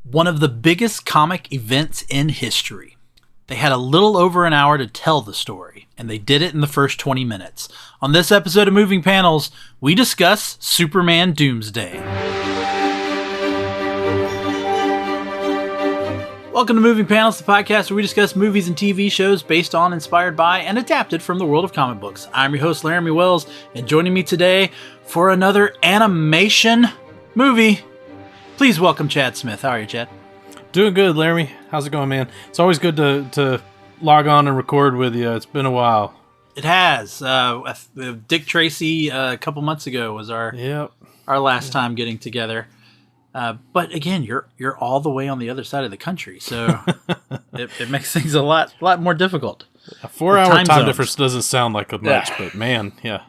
one of the biggest comic events in history. They had a little over an hour to tell the story, and they did it in the first 20 minutes. On this episode of Moving Panels, we discuss Superman Doomsday. Welcome to Moving Panels, the podcast where we discuss movies and TV shows based on, inspired by, and adapted from the world of comic books. I'm your host, Laramy Wells, and joining me today for another AniMAYtion movie, please welcome Chad Smith. How are you, Chad? Doing good, Laramy. How's it going, man? It's always good to log on and record with you. It's been a while. It has. Dick Tracy a couple months ago was our last time getting together. But again, you're all the way on the other side of the country, so it makes things a lot more difficult. A 4-hour time difference doesn't sound like much, but man, yeah.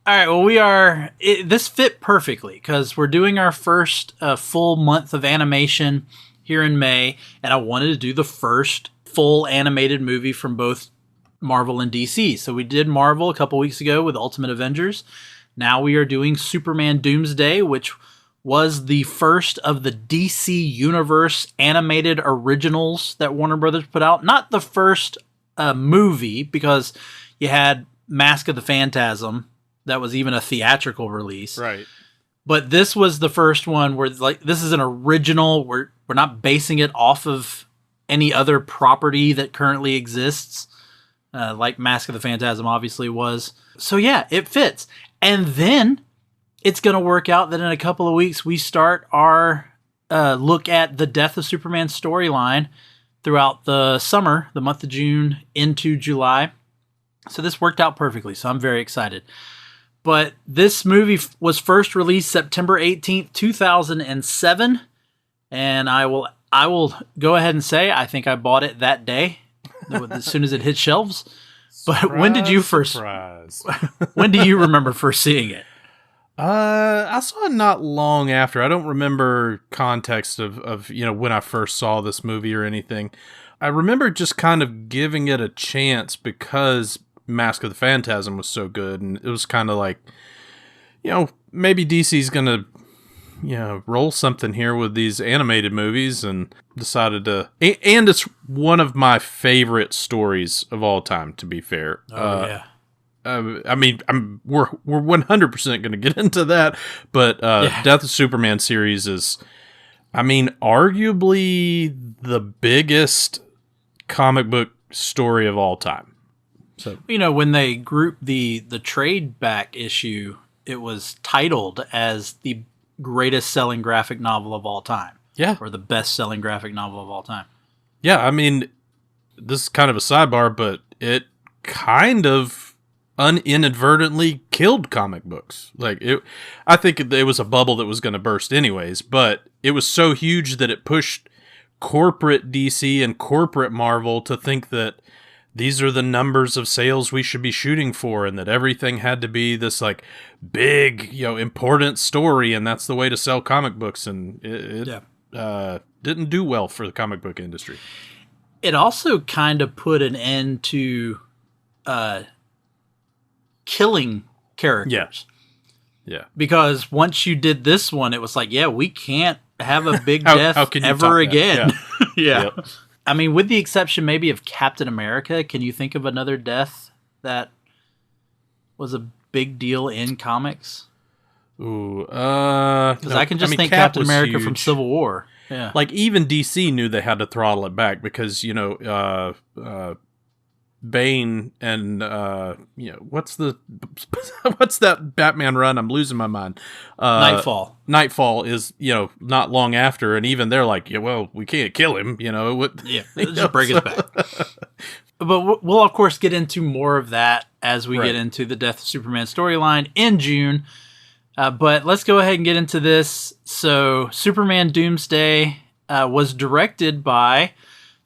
All right, well, this fit perfectly because we're doing our first full month of animation here in May, and I wanted to do the first full animated movie from both Marvel and DC. So we did Marvel a couple weeks ago with Ultimate Avengers. Now we are doing Superman Doomsday, which was the first of the DC Universe animated originals that Warner Brothers put out. Not the first movie, because you had Mask of the Phantasm. That was even a theatrical release. Right. But this was the first one where this is an original. We're not basing it off of any other property that currently exists, like Mask of the Phantasm obviously was. So yeah, it fits. And then it's going to work out that in a couple of weeks we start our look at the Death of Superman storyline throughout the summer, the month of June into July. So this worked out perfectly. So I'm very excited. But this movie was first released September 18th, 2007. And I will go ahead and say I think I bought it that day as soon as it hit shelves. But surprise, when did you first? When do you remember first seeing it? I saw it not long after. I don't remember context of when I first saw this movie or anything. I remember just kind of giving it a chance because Mask of the Phantasm was so good, and it was kind of like, maybe DC's gonna roll something here with these animated movies, and decided to. And it's one of my favorite stories of all time, to be fair. Yeah. I mean, we're 100% going to get into that, but Death of Superman series is, arguably the biggest comic book story of all time. So when they grouped the trade back issue, it was titled as the greatest selling graphic novel of all time. Yeah. Or the best selling graphic novel of all time. Yeah, this is kind of a sidebar, but it kind of inadvertently killed comic books. I think it was a bubble that was going to burst anyways, but it was so huge that it pushed corporate DC and corporate Marvel to think that these are the numbers of sales we should be shooting for, and that everything had to be this big, important story, and that's the way to sell comic books. And it didn't do well for the comic book industry. It also kind of put an end to killing characters. Yeah. Because once you did this one, it was like, we can't have a big death ever again. Yeah. Yep. With the exception maybe of Captain America, can you think of another death that was a big deal in comics? Ooh, because I can just think Captain America from Civil War. Yeah, even DC knew they had to throttle it back because Bane and what's that Batman run? I'm losing my mind. Nightfall. Nightfall is not long after, and even they're like, we can't kill him. Just break his back. But we'll of course get into more of that as we get into the Death of Superman storyline in June. But let's go ahead and get into this. So Superman Doomsday was directed by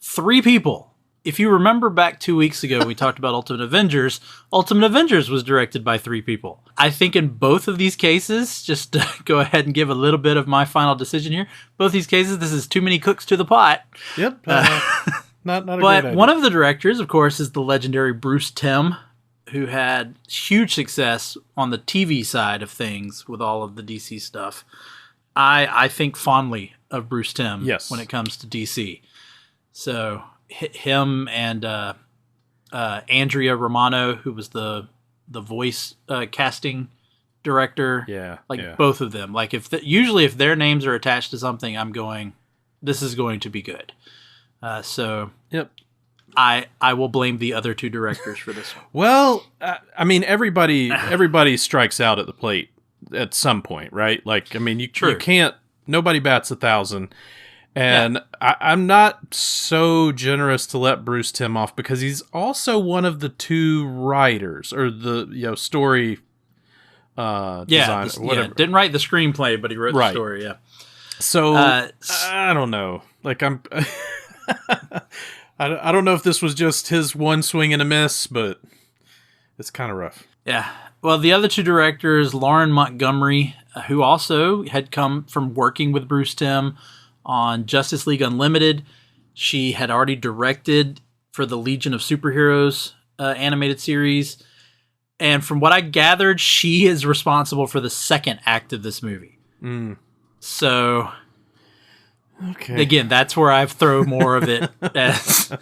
3 people. If you remember back 2 weeks ago, we talked about Ultimate Avengers. Ultimate Avengers was directed by 3 people. I think in both of these cases, just to go ahead and give a little bit of my final decision here, both these cases, this is too many cooks to the pot. Yep. Not a great idea. One of the directors, of course, is the legendary Bruce Timm, who had huge success on the TV side of things with all of the DC stuff. I think fondly of Bruce Timm Yes. when it comes to DC. So him and Andrea Romano, who was the voice casting director. Yeah. Both of them. Like usually if their names are attached to something, I'm going, this is going to be good. So yep. I will blame the other two directors for this one. Well, I mean, everybody strikes out at the plate at some point, right? Like, I mean, you can't. Nobody bats 1,000, and I'm not so generous to let Bruce Timm off because he's also one of the two writers or the story. Design, whatever. Didn't write the screenplay, but he wrote the story. Yeah. So I don't know. Like I don't know if this was just his one swing and a miss, but it's kind of rough. Yeah. Well, the other two directors, Lauren Montgomery, who also had come from working with Bruce Timm on Justice League Unlimited. She had already directed for the Legion of Superheroes animated series. And from what I gathered, she is responsible for the second act of this movie. So, again, that's where I throw more of it as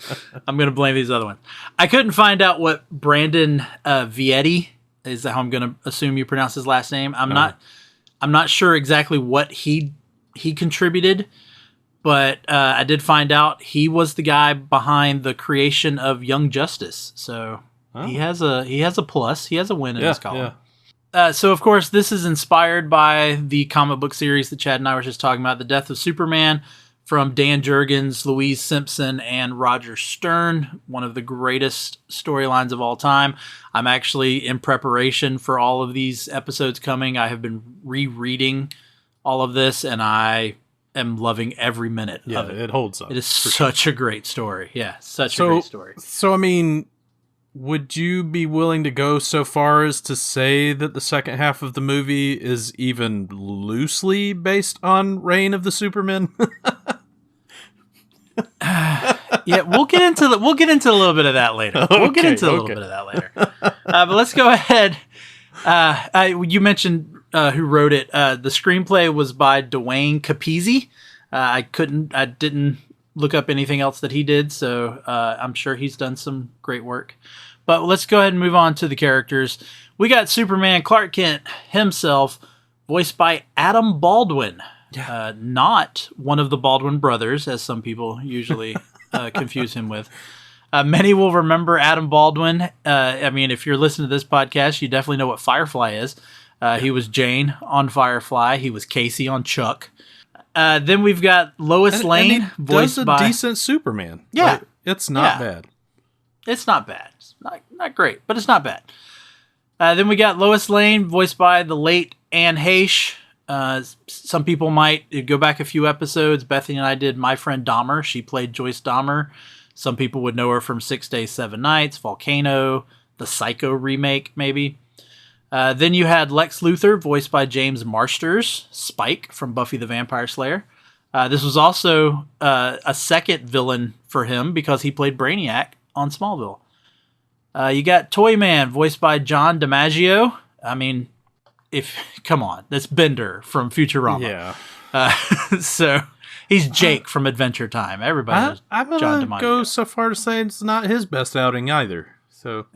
I'm going to blame these other ones. I couldn't find out what Brandon Vietti, is how I'm going to assume you pronounce his last name. I'm not sure exactly what he contributed, but I did find out he was the guy behind the creation of Young Justice. So he has a plus. He has a win in his column. Yeah. So of course this is inspired by the comic book series that Chad and I were just talking about, The Death of Superman, from Dan Jurgens, Louise Simpson, and Roger Stern, one of the greatest storylines of all time. I'm actually in preparation for all of these episodes coming. I have been rereading all of this, and I am loving every minute of it. It holds up. It is such a great story. Yeah, such a great story. So, I mean, would you be willing to go so far as to say that the second half of the movie is even loosely based on Reign of the Supermen? Yeah, we'll get into a little bit of that later. We'll get into a little bit of that later. But let's go ahead. You mentioned who wrote it. The screenplay was by Dwayne Capizzi. I didn't look up anything else that he did, so I'm sure he's done some great work. But let's go ahead and move on to the characters. We got Superman, Clark Kent himself, voiced by Adam Baldwin. Yeah. Not one of the Baldwin brothers, as some people usually confuse him with. Many will remember Adam Baldwin. I mean, if you're listening to this podcast, you definitely know what Firefly is. He was Jane on Firefly. He was Casey on Chuck. Then we've got Lois Lane, and he voiced does by a decent Superman. Yeah, like, it's not bad. It's not bad. It's not great, but it's not bad. Then we got Lois Lane, voiced by the late Anne Heche. Some people might go back a few episodes. Bethany and I did My Friend Dahmer. She played Joyce Dahmer. Some people would know her from 6 Days, 7 Nights, Volcano, the Psycho remake, maybe. Then you had Lex Luthor, voiced by James Marsters, Spike from Buffy the Vampire Slayer. This was also a second villain for him because he played Brainiac on Smallville. You got Toyman, voiced by John DiMaggio. I mean, come on, that's Bender from Futurama. Yeah. So he's Jake from Adventure Time. Everybody knows I'm John gonna DiMaggio. go so far to say it's not his best outing either. So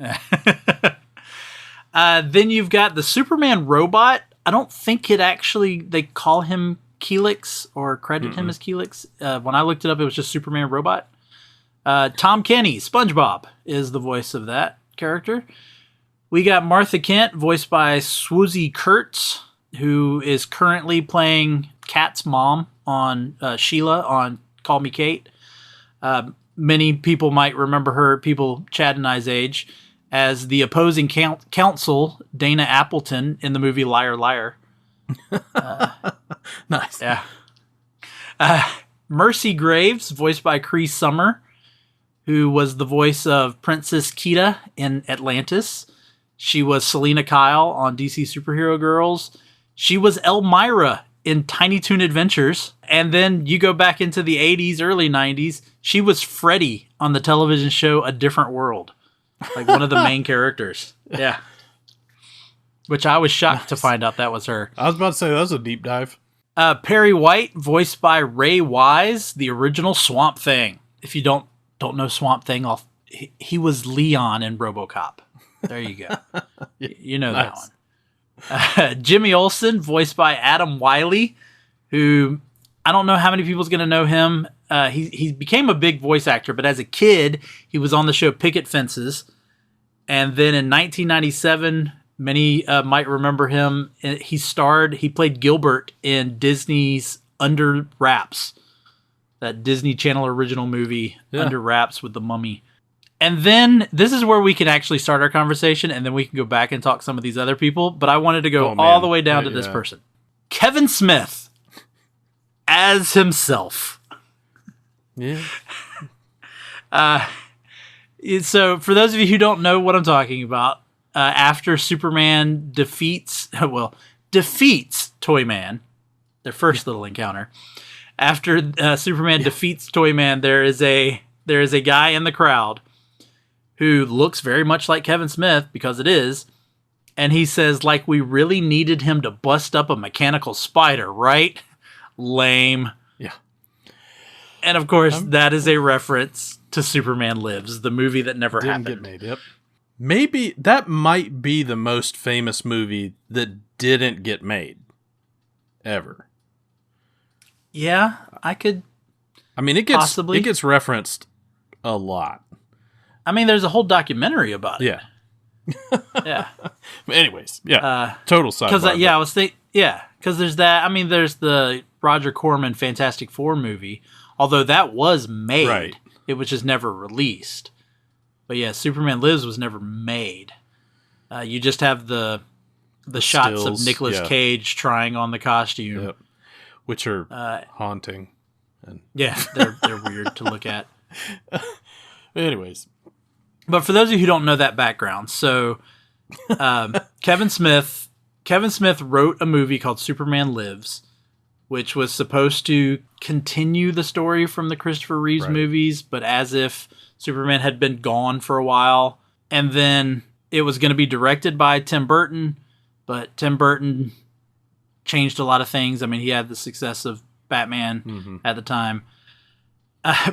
then you've got the Superman robot. I don't think they call him Keelix or credit him as Keelix. When I looked it up, it was just Superman robot. Tom Kenny, SpongeBob, is the voice of that character. We got Martha Kent, voiced by Swoozie Kurtz, who is currently playing Kat's mom on Sheila on Call Me Kate. Many people might remember her, people Chad and I's age, as the opposing counsel, Dana Appleton, in the movie Liar Liar. Nice. Yeah. Mercy Graves, voiced by Cree Summer, who was the voice of Princess Kita in Atlantis. She was Selena Kyle on DC Superhero Girls. She was Elmira in Tiny Toon Adventures. And then you go back into the 80s, early 90s. She was Freddy on the television show A Different World. Like one of the main characters. Yeah. Which I was shocked to find out that was her. I was about to say, that was a deep dive. Perry White, voiced by Ray Wise, the original Swamp Thing. If you don't know Swamp Thing, he was Leon in RoboCop. There you go. You know nice. That one. Jimmy Olsen, voiced by Adam Wiley, who I don't know how many people's going to know him. He became a big voice actor, but as a kid, he was on the show Picket Fences. And then in 1997, many might remember him. He played Gilbert in Disney's Under Wraps, that Disney Channel original movie, Under Wraps with the Mummy. And then this is where we can actually start our conversation, and then we can go back and talk some of these other people. But I wanted to go all the way down to this person. Kevin Smith as himself. Yeah. So for those of you who don't know what I'm talking about, after Superman defeats Toyman, their first little encounter. After Superman defeats Toyman, there is a guy in the crowd who looks very much like Kevin Smith, because it is, and he says, like, we really needed him to bust up a mechanical spider, right? Lame. Yeah. And of course, that is a reference to Superman Lives, the movie that never didn't happened. Get made. Yep. Maybe that might be the most famous movie that didn't get made ever. Yeah, I mean, it gets referenced a lot. I mean, there's a whole documentary about it. Yeah. Yeah. Anyways, yeah. Total side. Because I was thinking, because there's that. I mean, there's the Roger Corman Fantastic Four movie, although that was made. Right. It was just never released. But yeah, Superman Lives was never made. You just have the shots Stills, of Nicolas Cage trying on the costume. Yep. Which are haunting. And yeah, they're weird to look at. Anyways. But for those of you who don't know that background, so Kevin Smith wrote a movie called Superman Lives, which was supposed to continue the story from the Christopher Reeves movies, but as if Superman had been gone for a while. And then it was going to be directed by Tim Burton, but Tim Burton changed a lot of things. I mean, he had the success of Batman at the time.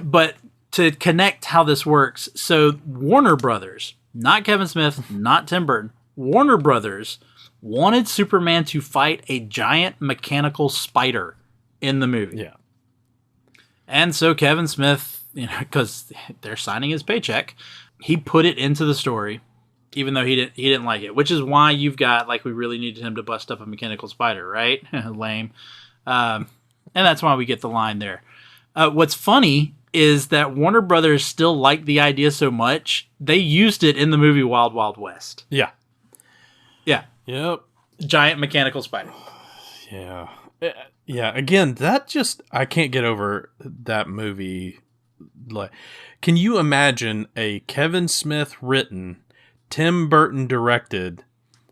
But to connect how this works, so Warner Brothers, not Kevin Smith, not Tim Burton, Warner Brothers wanted Superman to fight a giant mechanical spider in the movie. Yeah. And so Kevin Smith, because they're signing his paycheck, he put it into the story, even though he didn't like it, which is why you've got, like, we really needed him to bust up a mechanical spider, right? Lame. And that's why we get the line there. What's funny is that Warner Brothers still liked the idea so much, they used it in the movie Wild Wild West. Yeah. Yeah. Yep. Giant mechanical spider. Yeah. Yeah. Again, I can't get over that movie. Like, can you imagine a Kevin Smith written, Tim Burton directed,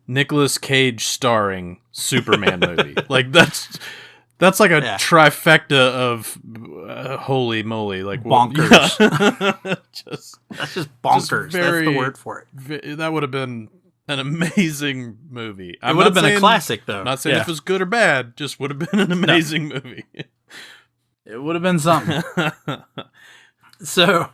Nicolas Cage starring Superman movie? Like, that's like a trifecta of holy moly, like bonkers. That's just bonkers. That's the word for it. That would have been an amazing movie. It would have been a classic, though. I'm not saying if it was good or bad, just would have been an amazing movie. It would have been something. So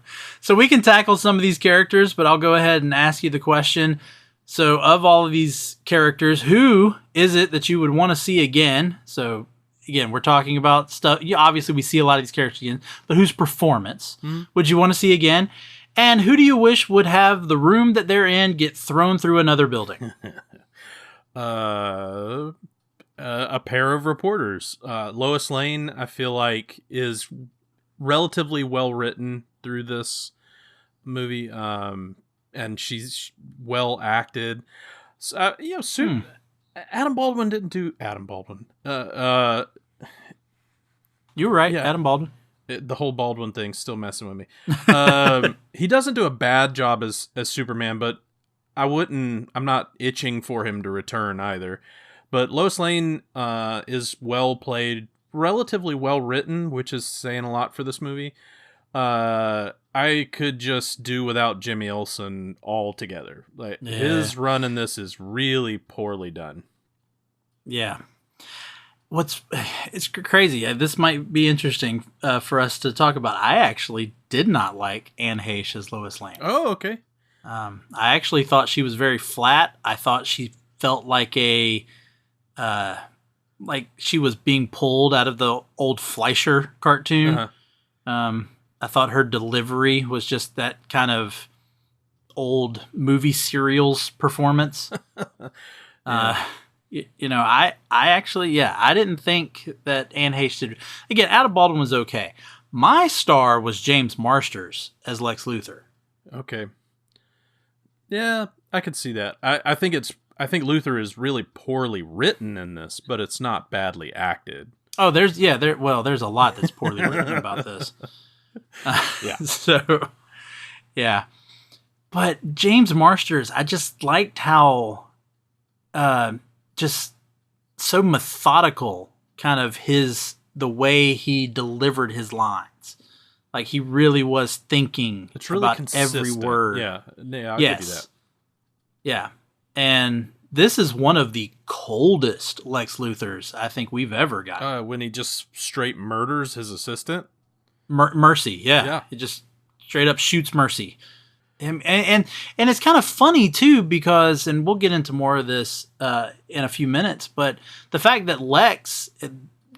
we can tackle some of these characters, but I'll go ahead and ask you the question. So of all of these characters, who is it that you would want to see again? So again, we're talking about stuff. Obviously, we see a lot of these characters again, but whose performance would you want to see again? And who do you wish would have the room that they're in get thrown through another building? A pair of reporters. Lois Lane, I feel like, is relatively well written through this movie, and she's well acted. So, Adam Baldwin didn't do Adam Baldwin. You're right, Adam Baldwin. The whole Baldwin thing's still messing with me. He doesn't do a bad job as Superman, but I'm not itching for him to return either. But Lois Lane is well played, relatively well written, which is saying a lot for this movie. I could just do without Jimmy Olsen altogether. Like, his run in this is really poorly done. Yeah. what's it's crazy. This might be interesting for us to talk about. I actually did not like Anne Heche as Lois Lane. Oh, okay. I actually thought she was very flat. I thought she felt like like she was being pulled out of the old Fleischer cartoon. I thought her delivery was just that kind of old movie serials performance. I actually, I didn't think that Anne Heche did. Again, Adam Baldwin was okay. My star was James Marsters as Lex Luthor. Okay. Yeah, I could see that. I think Luthor is really poorly written in this, but it's not badly acted. Oh, there's a lot that's poorly written about this. Yeah. So, yeah. But James Marsters, I just liked how just so methodical kind of the way he delivered his lines. Like he really was thinking about consistent. every word. Yeah, I'll give you that. Yeah. And this is one of the coldest Lex Luthors I think we've ever got. When he just straight murders his assistant? Mercy, yeah. He just straight up shoots Mercy. And it's kind of funny too, because, and we'll get into more of this in a few minutes, but the fact that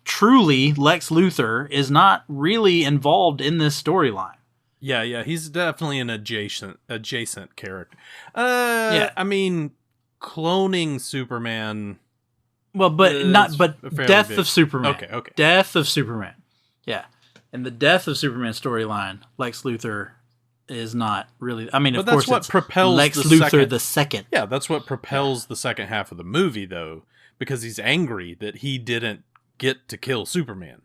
truly Lex Luthor is not really involved in this storyline. Yeah, he's definitely an adjacent character. I mean, cloning Superman. Well, but Death of Superman. Okay. Death of Superman. Yeah. And the Death of Superman storyline, Lex Luthor is not really. I mean, of course, that's what propels Lex Luthor the second. Yeah, that's what propels the second half of the movie, though, because he's angry that he didn't get to kill Superman.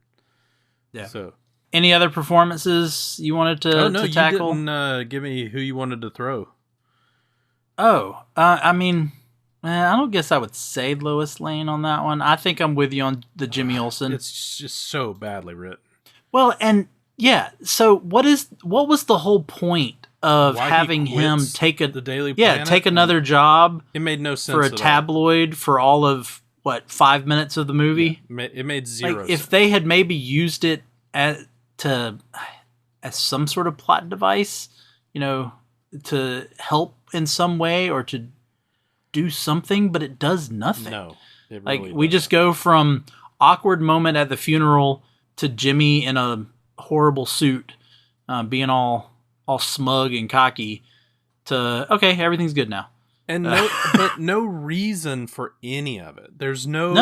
Yeah. So, any other performances you wanted to tackle? You didn't give me who you wanted to throw. Oh, I mean, I don't guess I would say Lois Lane on that one. I think I'm with you on the Jimmy Olsen. It's just so badly written. Well, and yeah, so what was the whole point of having him take the Daily Planet? Take another job? It made no sense for a tabloid for all of 5 minutes of the movie. Yeah, it made zero sense. If they had maybe used it as some sort of plot device, to help in some way or to do something, but it does nothing. No, it really we just go from awkward moment at the funeral to Jimmy in a horrible suit, being all smug and cocky, to okay, everything's good now, and but no reason for any of it. There's no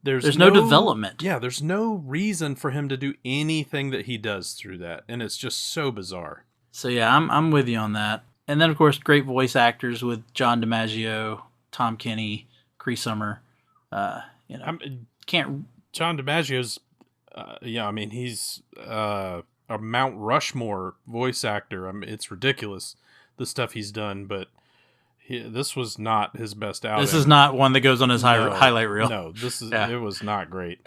development. Yeah, there's no reason for him to do anything that he does through that, and it's just so bizarre. So yeah, I'm with you on that. And then of course, great voice actors with John DiMaggio, Tom Kenny, Cree Summer. John DiMaggio's. He's a Mount Rushmore voice actor. I mean, it's ridiculous the stuff he's done, but this was not his best outing. This is not one that goes on his highlight reel. No, it was not great.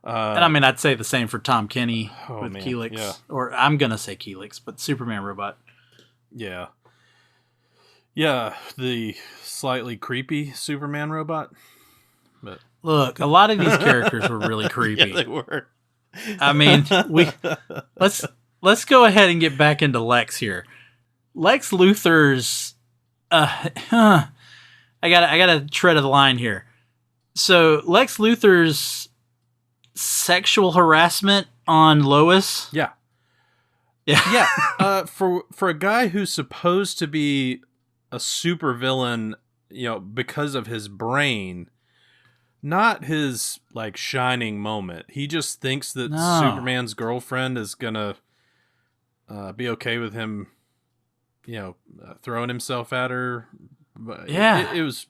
And I mean, I'd say the same for Tom Kenny with Keelix, or I'm gonna say Keelix, but Superman Robot. Yeah, the slightly creepy Superman Robot. But look, a lot of these characters were really creepy. Yeah, they were. I mean, let's go ahead and get back into Lex here. Lex Luthor's I gotta tread a line here. So Lex Luthor's sexual harassment on Lois. Yeah. For a guy who's supposed to be a supervillain, because of his brain. Not his shining moment. He just thinks that Superman's girlfriend is gonna be okay with him, throwing himself at her. But it was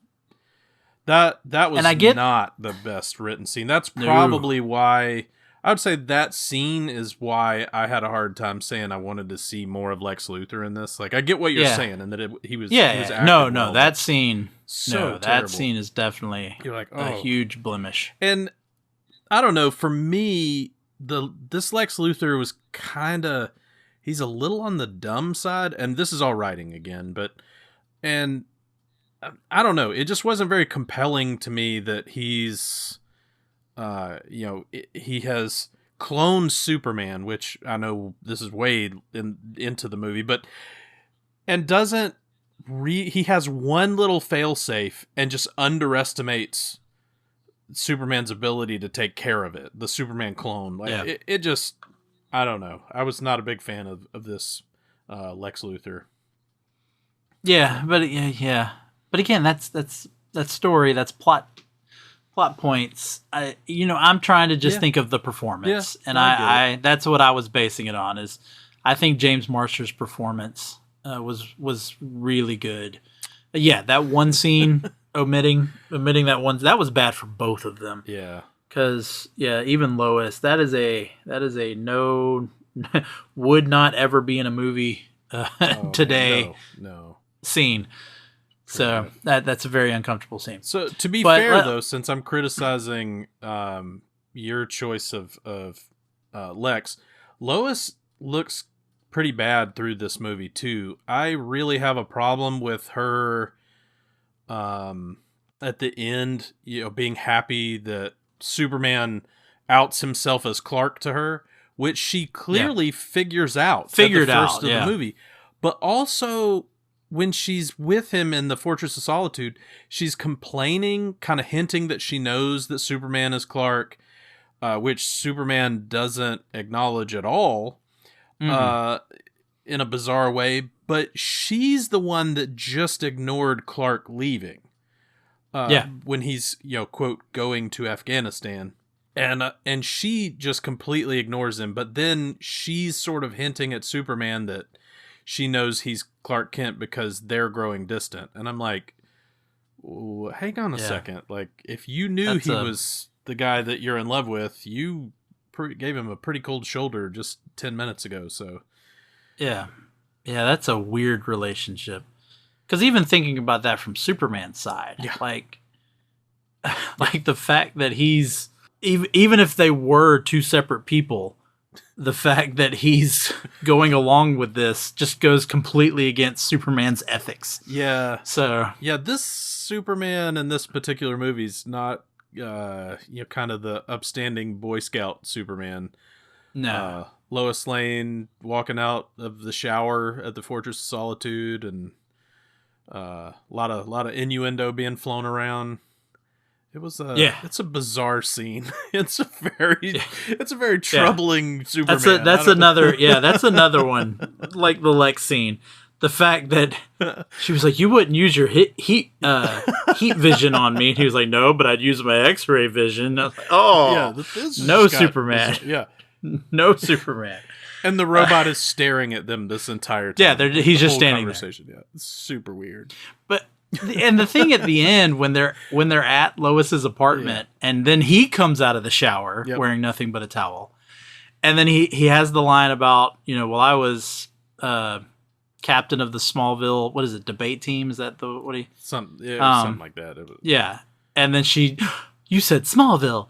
that was not the best written scene. That's probably why I would say that scene is why I had a hard time saying I wanted to see more of Lex Luthor in this. Like I get what you're saying, and that he was acting well, that scene. That scene is definitely a huge blemish. And I don't know, for me, this Lex Luthor was he's a little on the dumb side, and this is all writing again, and I don't know, it just wasn't very compelling to me that he's he has cloned Superman, which I know this is way into the movie, but and doesn't he has one little failsafe and just underestimates Superman's ability to take care of it. The Superman clone, it just, I don't know. I was not a big fan of this Lex Luthor. Yeah, but again, that's story, that's plot points. I'm trying to just think of the performance, and I that's what I was basing it on. Is I think James Marsters' performance was really good. Yeah, that one scene, omitting that one, that was bad for both of them. Yeah, because even Lois, that is a no, would not ever be in a movie today. No. Scene. So that's a very uncomfortable scene. So to be fair, though, since I'm criticizing your choice of Lex, Lois looks pretty bad through this movie too. I really have a problem with her at the end, being happy that Superman outs himself as Clark to her, which she clearly figured out of the movie. But also, when she's with him in the Fortress of Solitude, she's complaining, kind of hinting that she knows that Superman is Clark, which Superman doesn't acknowledge at all, in a bizarre way. But she's the one that just ignored Clark leaving. When he's, quote, going to Afghanistan. And she just completely ignores him. But then she's sort of hinting at Superman that she knows he's Clark Kent because they're growing distant. And I'm like, hang on a second. Like, if you knew he was the guy that you're in love with, you gave him a pretty cold shoulder just 10 minutes ago. So, yeah, that's a weird relationship. Because even thinking about that from Superman's side, like the fact that he's, even if they were two separate people, the fact that he's going along with this just goes completely against Superman's ethics. Yeah. So this Superman in this particular movie is not, kind of the upstanding Boy Scout Superman. No. Lois Lane walking out of the shower at the Fortress of Solitude, and a lot of innuendo being flown around. It was it's a bizarre scene. It's a very troubling Superman. That's another one, like the Lex scene. The fact that she was like, "You wouldn't use your heat vision on me," and he was like, "No, but I'd use my X-ray vision." I was like, "Oh, no, Superman." No Superman. And the robot is staring at them this entire time. Yeah, he's just standing there. Yeah, it's super weird. But the thing at the end, when they're at Lois's apartment, and then he comes out of the shower wearing nothing but a towel, and then he has the line about, well, I was captain of the Smallville, what is it, debate team? Is that something like that? Yeah, and then you said Smallville.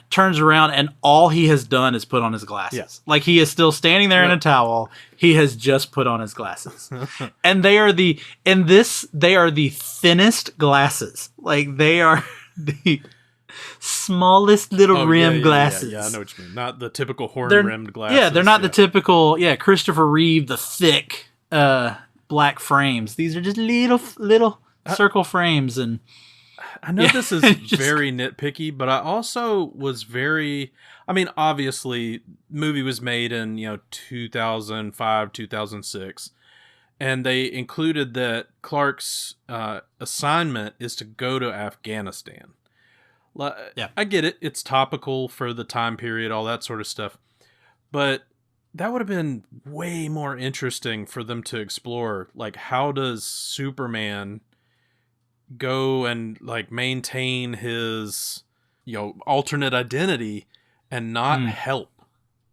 Turns around, and all he has done is put on his glasses. Yeah. Like, he is still standing there in a towel. He has just put on his glasses. And they are the thinnest glasses. Like, they are the smallest little rim glasses. Yeah, I know what you mean. Not the typical horn-rimmed glasses. Yeah, they're not the typical, Christopher Reeve, the thick black frames. These are just little circle frames, and I know this is very nitpicky, but I also was obviously, movie was made in, 2005, 2006, and they included that Clark's assignment is to go to Afghanistan. I get it. It's topical for the time period, all that sort of stuff. But that would have been way more interesting for them to explore. Like, how does Superman go and maintain his alternate identity and not help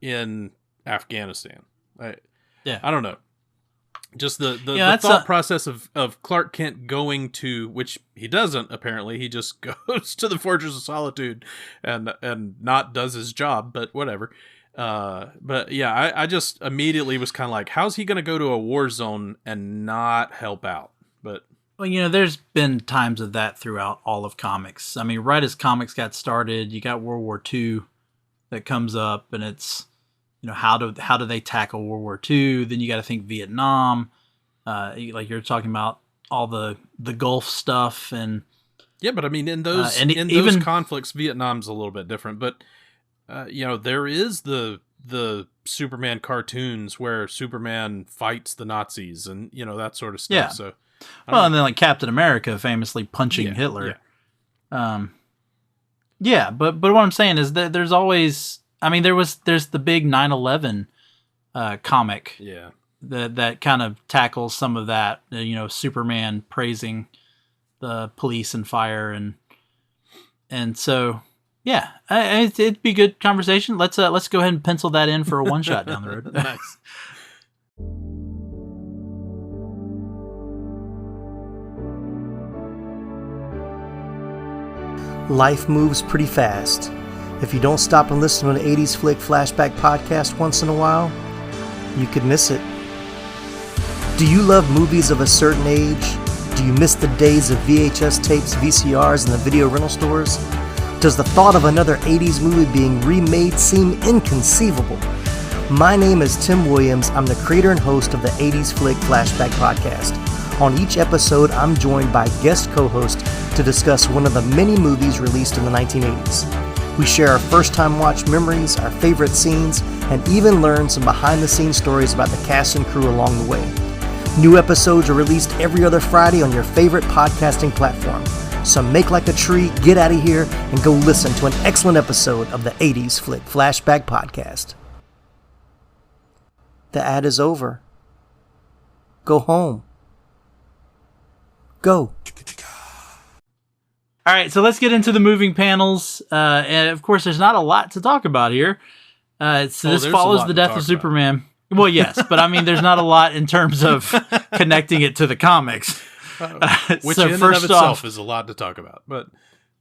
in Afghanistan? I don't know. Just the thought process of Clark Kent going to, which he doesn't apparently, he just goes to the Fortress of Solitude and not does his job, but whatever. I just immediately was kind of like, how's he going to go to a war zone and not help out? But Well, there's been times of that throughout all of comics. I mean, right as comics got started, you got World War II that comes up, and it's, how do they tackle World War II? Then you got to think Vietnam, like you're talking about all the Gulf stuff, and yeah, but I mean, in those those conflicts, Vietnam's a little bit different, but there is the Superman cartoons where Superman fights the Nazis and that sort of stuff. Yeah. So, and then like Captain America famously punching Hitler. Yeah. But what I'm saying is that there's always, I mean, there's the big 9/11 comic. Yeah. That kind of tackles some of that. Superman praising the police and fire, and so. Yeah, it'd be good conversation. Let's go ahead and pencil that in for a one shot down the road. Nice. Life moves pretty fast. If you don't stop and listen to an 80s flick flashback podcast once in a while, you could miss it. Do you love movies of a certain age? Do you miss the days of VHS tapes, VCRs, and the video rental stores? Does the thought of another 80s movie being remade seem inconceivable? My name is Tim Williams. I'm the creator and host of the 80s Flick Flashback Podcast. On each episode, I'm joined by guest co-hosts to discuss one of the many movies released in the 1980s. We share our first-time watch memories, our favorite scenes, and even learn some behind-the-scenes stories about the cast and crew along the way. New episodes are released every other Friday on your favorite podcasting platform. So make like a tree, get out of here, and go listen to an excellent episode of the 80s Flick Flashback Podcast. The ad is over. Go home. Go. All right, so let's get into the moving panels. And of course, there's not a lot to talk about here. This follows the death of Superman. Well, yes, but I mean, there's not a lot in terms of connecting it to the comics. Which in and of itself is a lot to talk about, but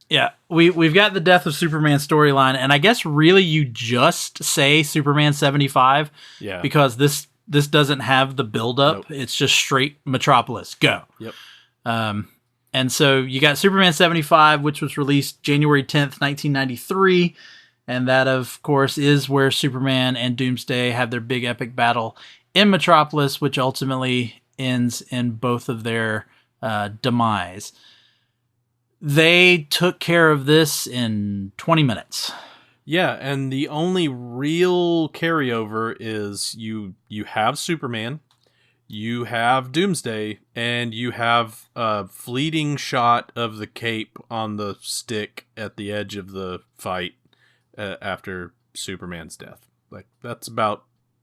yeah, we've got the death of Superman storyline, and I guess really you just say Superman 75, because this doesn't have the buildup. Nope. It's just straight Metropolis go. Yep. And so you got Superman 75, which was released January 10th, 1993, and that of course is where Superman and Doomsday have their big epic battle in Metropolis, which ultimately ends in both of their demise. They took care of this in 20 minutes. Yeah, and the only real carryover is you have Superman, you have Doomsday, and you have a fleeting shot of the cape on the stick at the edge of the fight after Superman's death. Like, that's about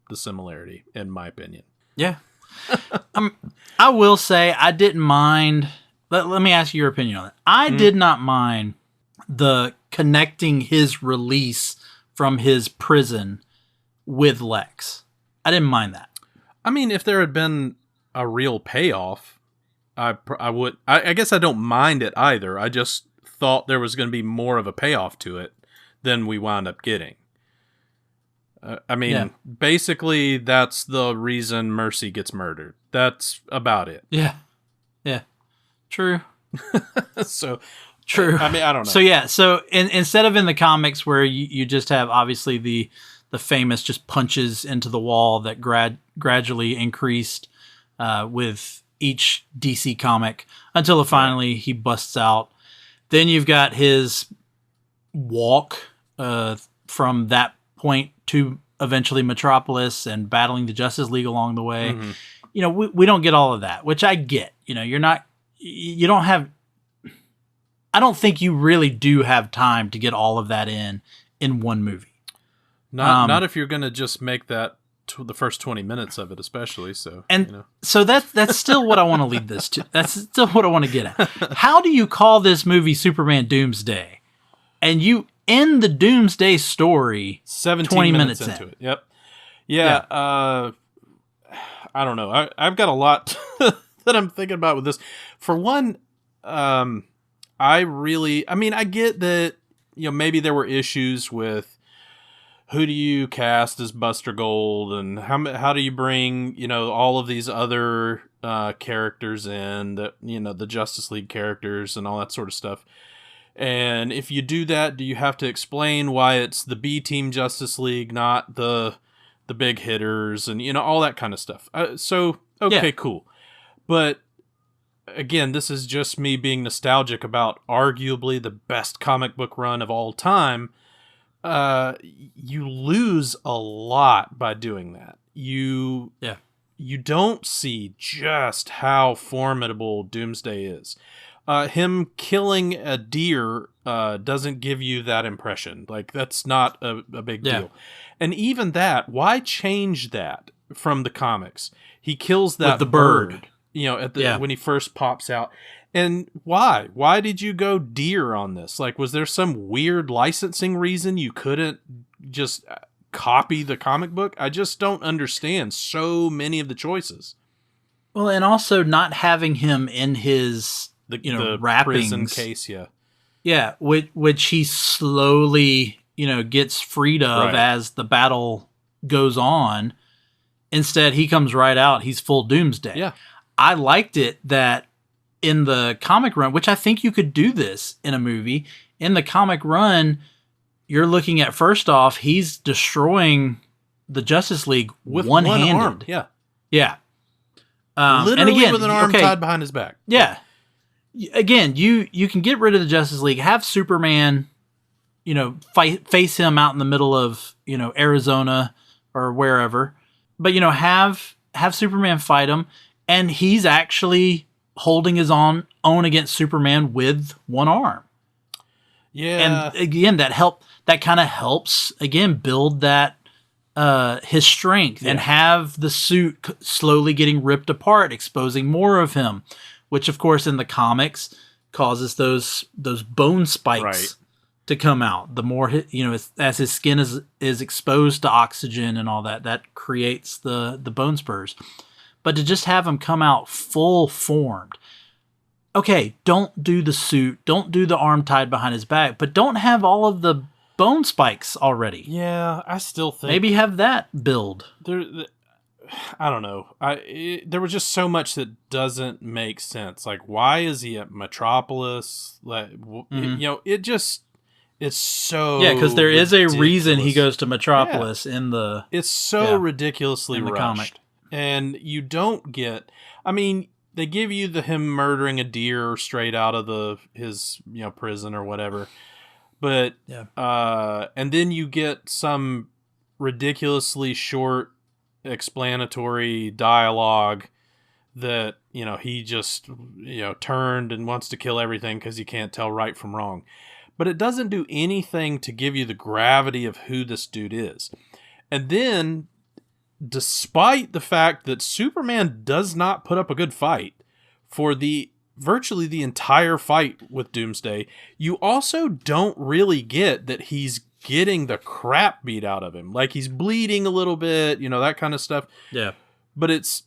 the similarity, in my opinion. Yeah. I will say I didn't mind. Let me ask you your opinion on it. I did not mind the connecting his release from his prison with Lex. I didn't mind that. I mean, if there had been a real payoff, I would. I guess I don't mind it either. I just thought there was going to be more of a payoff to it than we wound up getting. Basically, that's the reason Mercy gets murdered. That's about it. Yeah. True. So, true. I mean, I don't know. So, yeah. So, instead of in the comics where you just have, obviously, the famous just punches into the wall that gradually increased with each DC comic until finally he busts out. Then you've got his walk from that point to eventually Metropolis and battling the Justice League along the way. Mm-hmm. We don't get all of that, which I get. You don't have, I don't think you really do have time to get all of that in one movie. Not if you're going to just make that the first 20 minutes of it, especially. So, so that's still what I want to lead this to. That's still what I want to get at. How do you call this movie Superman Doomsday? And you end the Doomsday story 20 minutes into it. Yep. Yeah. I don't know. I've got a lot that I'm thinking about with this. For one, I get that, maybe there were issues with who do you cast as Buster Gold and how do you bring, all of these other characters in, the Justice League characters and all that sort of stuff. And if you do that, do you have to explain why it's the B Team Justice League, not the big hitters, and all that kind of stuff? Cool. But again, this is just me being nostalgic about arguably the best comic book run of all time. You lose a lot by doing that. You don't see just how formidable Doomsday is. Him killing a deer doesn't give you that impression. Like, that's not a big deal. And even that, why change that from the comics? He kills that with the bird. When he first pops out. And why? Why did you go deer on this? Like, was there some weird licensing reason you couldn't just copy the comic book? I just don't understand so many of the choices. Well, and also not having him in his the wrappings. Prison case, which he slowly gets freed of as the battle goes on. Instead, he comes right out. He's full Doomsday. Yeah, I liked it that in the comic run, which I think you could do this in a movie. In the comic run, you're looking at, first off, he's destroying the Justice League with one-handed. arm. Yeah. Literally and again, with an arm tied behind his back. Yeah. Again, you can get rid of the Justice League, have Superman, face him out in the middle of, Arizona or wherever. But, have Superman fight him, and he's actually holding his own against Superman with one arm. Yeah. And again, that kind of helps, again, build that his strength and have the suit slowly getting ripped apart, exposing more of him, which of course in the comics causes those bone spikes to come out. The more as his skin is exposed to oxygen and all that creates the bone spurs. But to just have him come out full formed. Okay, don't do the suit, don't do the arm tied behind his back, but don't have all of the bone spikes already. Yeah, I still think maybe have that build. I don't know. There was just so much that doesn't make sense. Like, why is he at Metropolis? Like, it's so because there is a reason he goes to Metropolis in the. It's so ridiculously in the rushed, comic. And you don't get. I mean, they give you him murdering a deer straight out of his prison or whatever. But and then you get some ridiculously short explanatory dialogue that he just turned and wants to kill everything because he can't tell right from wrong. But it doesn't do anything to give you the gravity of who this dude is. And then, despite the fact that Superman does not put up a good fight for virtually the entire fight with Doomsday, you also don't really get that he's getting the crap beat out of him. Like, he's bleeding a little bit, that kind of stuff. Yeah. But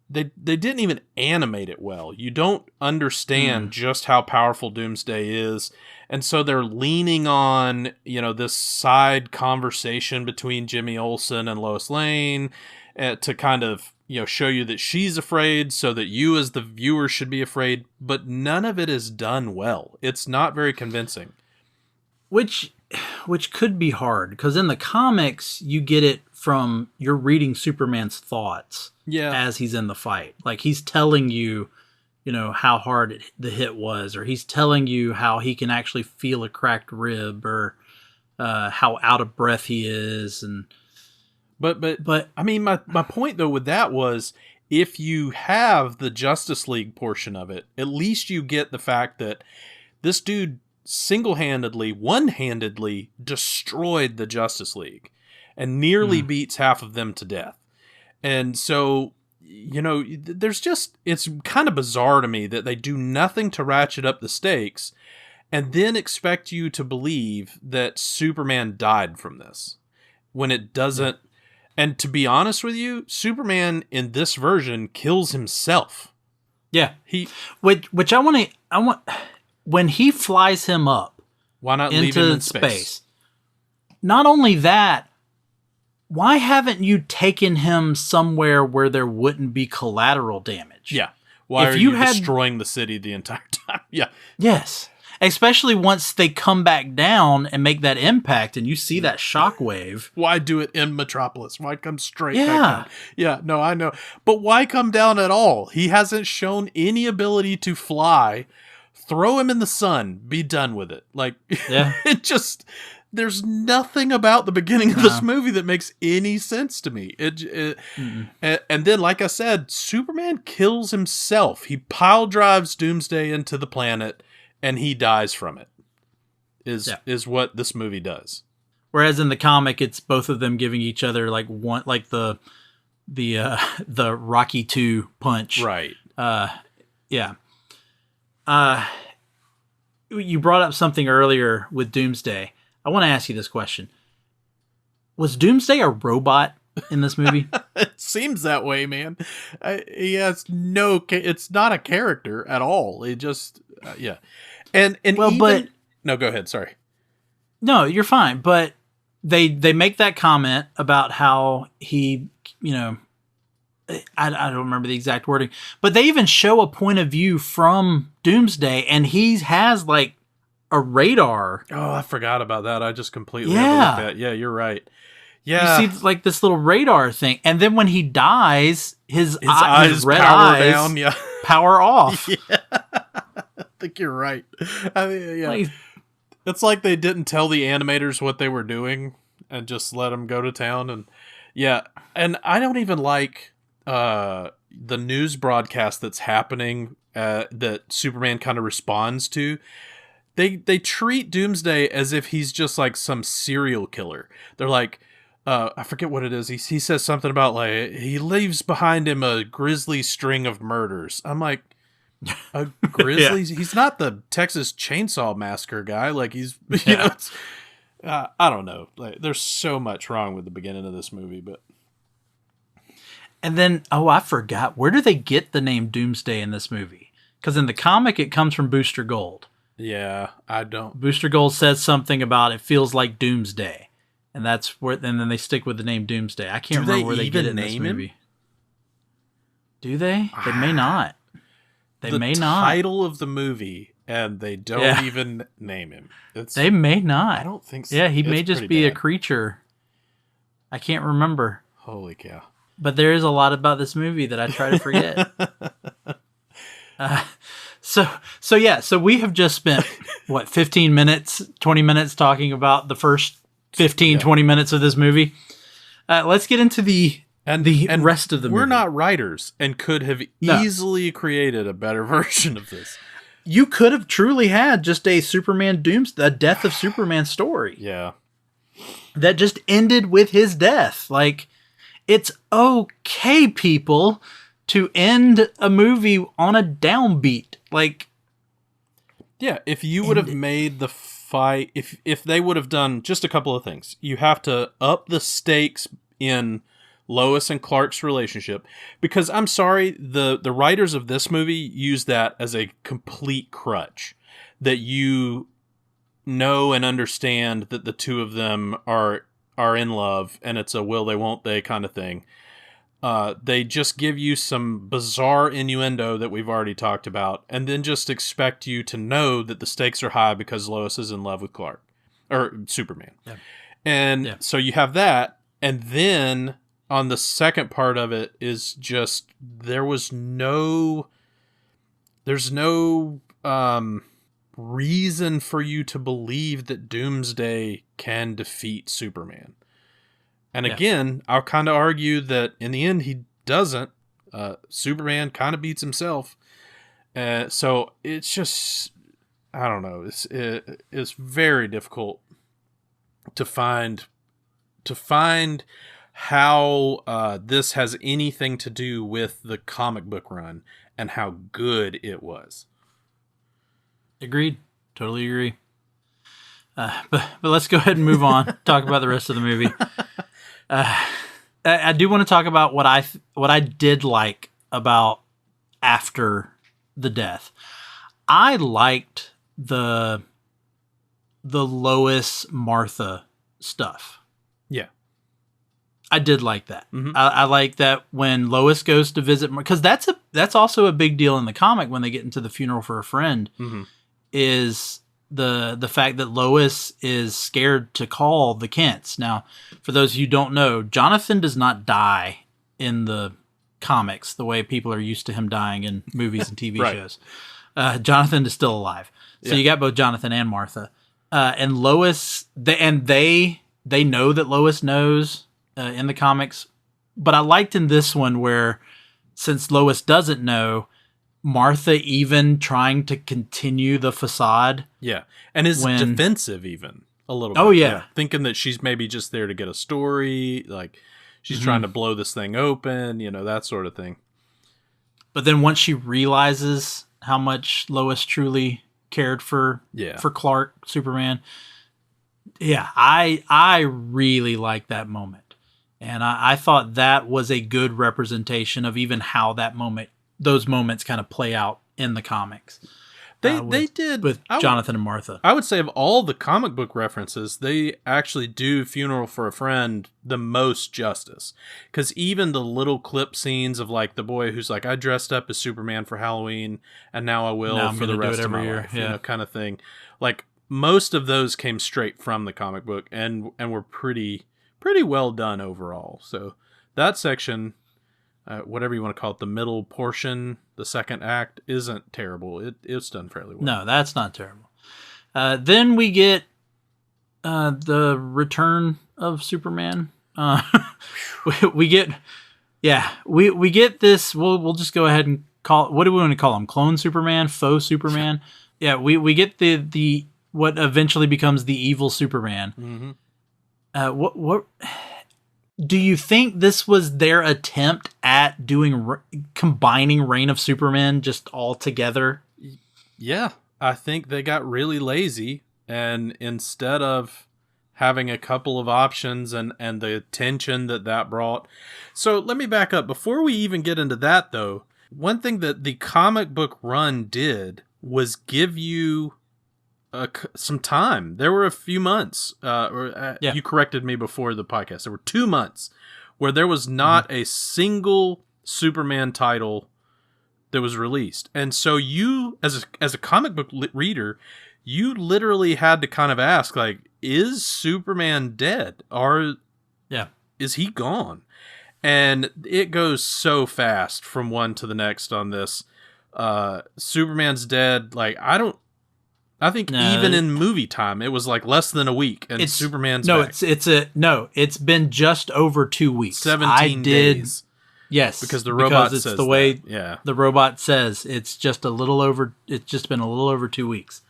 they didn't even animate it well. You don't understand just how powerful Doomsday is. And so they're leaning on, this side conversation between Jimmy Olsen and Lois Lane to kind of, show you that she's afraid so that you as the viewer should be afraid. But none of it is done well. It's not very convincing. Which could be hard, because in the comics, you get it from, you're reading Superman's thoughts as he's in the fight. Like, he's telling you, how hard the hit was, or he's telling you how he can actually feel a cracked rib, or how out of breath he is. And But I mean, my point though with that was, if you have the Justice League portion of it, at least you get the fact that this dude single-handedly, one-handedly destroyed the Justice League and nearly beats half of them to death. And so, there's just, it's kind of bizarre to me that they do nothing to ratchet up the stakes and then expect you to believe that Superman died from this when it doesn't. And to be honest with you, Superman in this version kills himself. Yeah. Which I want when he flies him up, why not leave him in space? Not only that, why haven't you taken him somewhere where there wouldn't be collateral damage? much. Yeah. Why If are you you had- destroying the city the entire time? Yeah. Yes. Especially once they come back down and make that impact and you see that shockwave. Why do it in Metropolis? Why come straight back Yeah. down? Yeah, no, I know. But why come down at all? He hasn't shown any ability to fly. Throw him in the sun. Be done with it. Like, Yeah. it just... There's nothing about the beginning of this movie that makes any sense to me. And then, like I said, Superman kills himself. He pile drives Doomsday into the planet, and he dies from it. Is what this movie does. Whereas in the comic, it's both of them giving each other like one, like the Rocky 2 punch. Right. Yeah. You brought up something earlier with Doomsday. I want to ask you this question. Was Doomsday a robot in this movie? It seems that way, man. He has no... It's not a character at all. It just... yeah. And well, even... but... No, go ahead. Sorry. No, you're fine. But they make that comment about how he, you know... I don't remember the exact wording. But they even show a point of view from Doomsday, and he has, like, a radar. Oh, I forgot about that. I just completely Yeah. overlooked that. Yeah, you're right. Yeah. You see, like, this little radar thing. And then when he dies, his eyes red power eyes down. Yeah. power off. Yeah. I think you're right. I mean, yeah. Like, It's like they didn't tell the animators what they were doing and just let them go to town. And yeah. And I don't even like the news broadcast that's happening that Superman kind of responds to. They treat Doomsday as if he's just like some serial killer. They're like, I forget what it is. He says something about like he leaves behind him a grisly string of murders. I'm like, a grizzly? Yeah. He's not the Texas Chainsaw Massacre guy. Like he's, you know, it's, I don't know. Like, there's so much wrong with the beginning of this movie, but. and then, I forgot. Where do they get the name Doomsday in this movie? Because in the comic, it comes from Booster Gold. Yeah, I don't. Booster Gold says something about it feels like Doomsday. And that's where, and then they stick with the name Doomsday. I can't remember where they get it in this movie. Do they? They may not. They may not. The title of the movie, and they don't even name him. They may not. I don't think so. Yeah, he may It's just pretty be a bad. creature. I can't remember. Holy cow. But there is a lot about this movie that I try to forget. So we have just spent, 15 minutes, 20 minutes talking about the first 15, 20 minutes of this movie. Let's get into the rest of the movie. We're not writers and could have easily created a better version of this. You could have truly had just a Superman a death of Superman story. Yeah. That just ended with his death. Like, it's okay, people, to end a movie on a downbeat. Like, yeah, if you would have made the fight, if they would have done just a couple of things, you have to up the stakes in Lois and Clark's relationship, because I'm sorry, the writers of this movie use that as a complete crutch, that you know and understand that the two of them are in love and it's a will they won't they kind of thing. They just give you some bizarre innuendo that we've already talked about, and then just expect you to know that the stakes are high because Lois is in love with Clark or Superman. Yeah. And so you have that, and then on the second part of it is just there's no reason for you to believe that Doomsday can defeat Superman. And again, I'll kind of argue that in the end he doesn't. Superman kind of beats himself. So it's just, I don't know. It's very difficult to find how this has anything to do with the comic book run and how good it was. Agreed. Totally agree. But let's go ahead and move on. Talk about the rest of the movie. I do want to talk about what I did like about after the death. I liked the Lois Martha stuff. Yeah. I did like that. Mhm. I like that when Lois goes to visit, because that's also a big deal in the comic when they get into the funeral for a friend, is the fact that Lois is scared to call the Kents. Now, for those of you who don't know, Jonathan does not die in the comics the way people are used to him dying in movies and TV Right. shows. Jonathan is still alive. So you got both Jonathan and Martha. And Lois, they know that Lois knows in the comics, but I liked in this one where, since Lois doesn't know, Martha even trying to continue the facade. Yeah. And is defensive even a little bit. Oh, yeah. Thinking that she's maybe just there to get a story, like she's trying to blow this thing open, that sort of thing. But then once she realizes how much Lois truly cared for Clark, Superman, I really like that moment. And I thought that was a good representation of even how those moments kind of play out in the comics. They did with Jonathan and Martha. I would say of all the comic book references, they actually do Funeral for a Friend the most justice. Because even the little clip scenes of like the boy who's like, I dressed up as Superman for Halloween and now I will for the rest of my life, kind of thing. Like most of those came straight from the comic book and were pretty well done overall. So that section, whatever you want to call it, the middle portion, the second act, isn't terrible. It's done fairly well. No, that's not terrible. Then we get the return of Superman. We get this. We'll just go ahead and call. What do we want to call him? Clone Superman, faux Superman. Yeah, we get the what eventually becomes the evil Superman. What do you think this was their attempt at combining Reign of Superman just all together? Yeah, I think they got really lazy, and instead of having a couple of options and the tension that brought. So let me back up. Before we even get into that, though, one thing that the comic book run did was give you some time. There were a few months, you corrected me before the podcast. There were 2 months where there was not a single Superman title that was released. And so you, as a comic book reader, you literally had to kind of ask, like, is Superman dead? Is he gone? And it goes so fast from one to the next on this. Superman's dead. Like, I think even in movie time, it was like less than a week, and Superman's back. It's been just over 2 weeks. 17 days. Yes, because the robot it's says the way the robot says it's just a little over. It's just been a little over 2 weeks.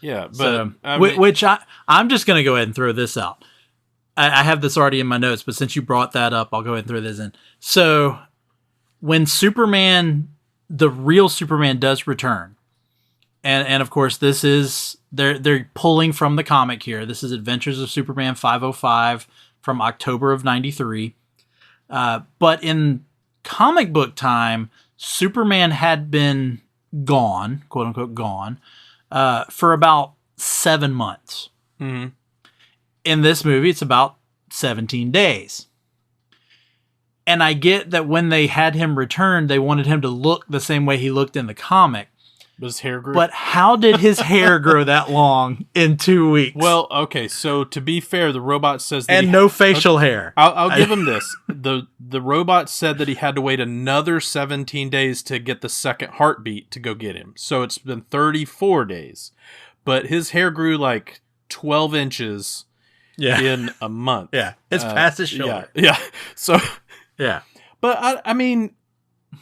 Yeah, but so, I'm just going to go ahead and throw this out. I have this already in my notes, but since you brought that up, I'll go ahead and throw this in. So when Superman, the real Superman, does return. And of course, this is they're pulling from the comic here. This is Adventures of Superman 505 from October of '93. But in comic book time, Superman had been gone, quote unquote, gone, for about 7 months. Mm-hmm. In this movie, it's about 17 days. And I get that when they had him return, they wanted him to look the same way he looked in the comic. His hair grew. But how did his hair grow that long in 2 weeks? Well, okay, so to be fair, the robot says that no facial hair. I'll give him this. The robot said that he had to wait another 17 days to get the second heartbeat to go get him. So it's been 34 days. But his hair grew like 12 inches in a month. Yeah, it's past his shoulder. Yeah. So yeah. But I mean,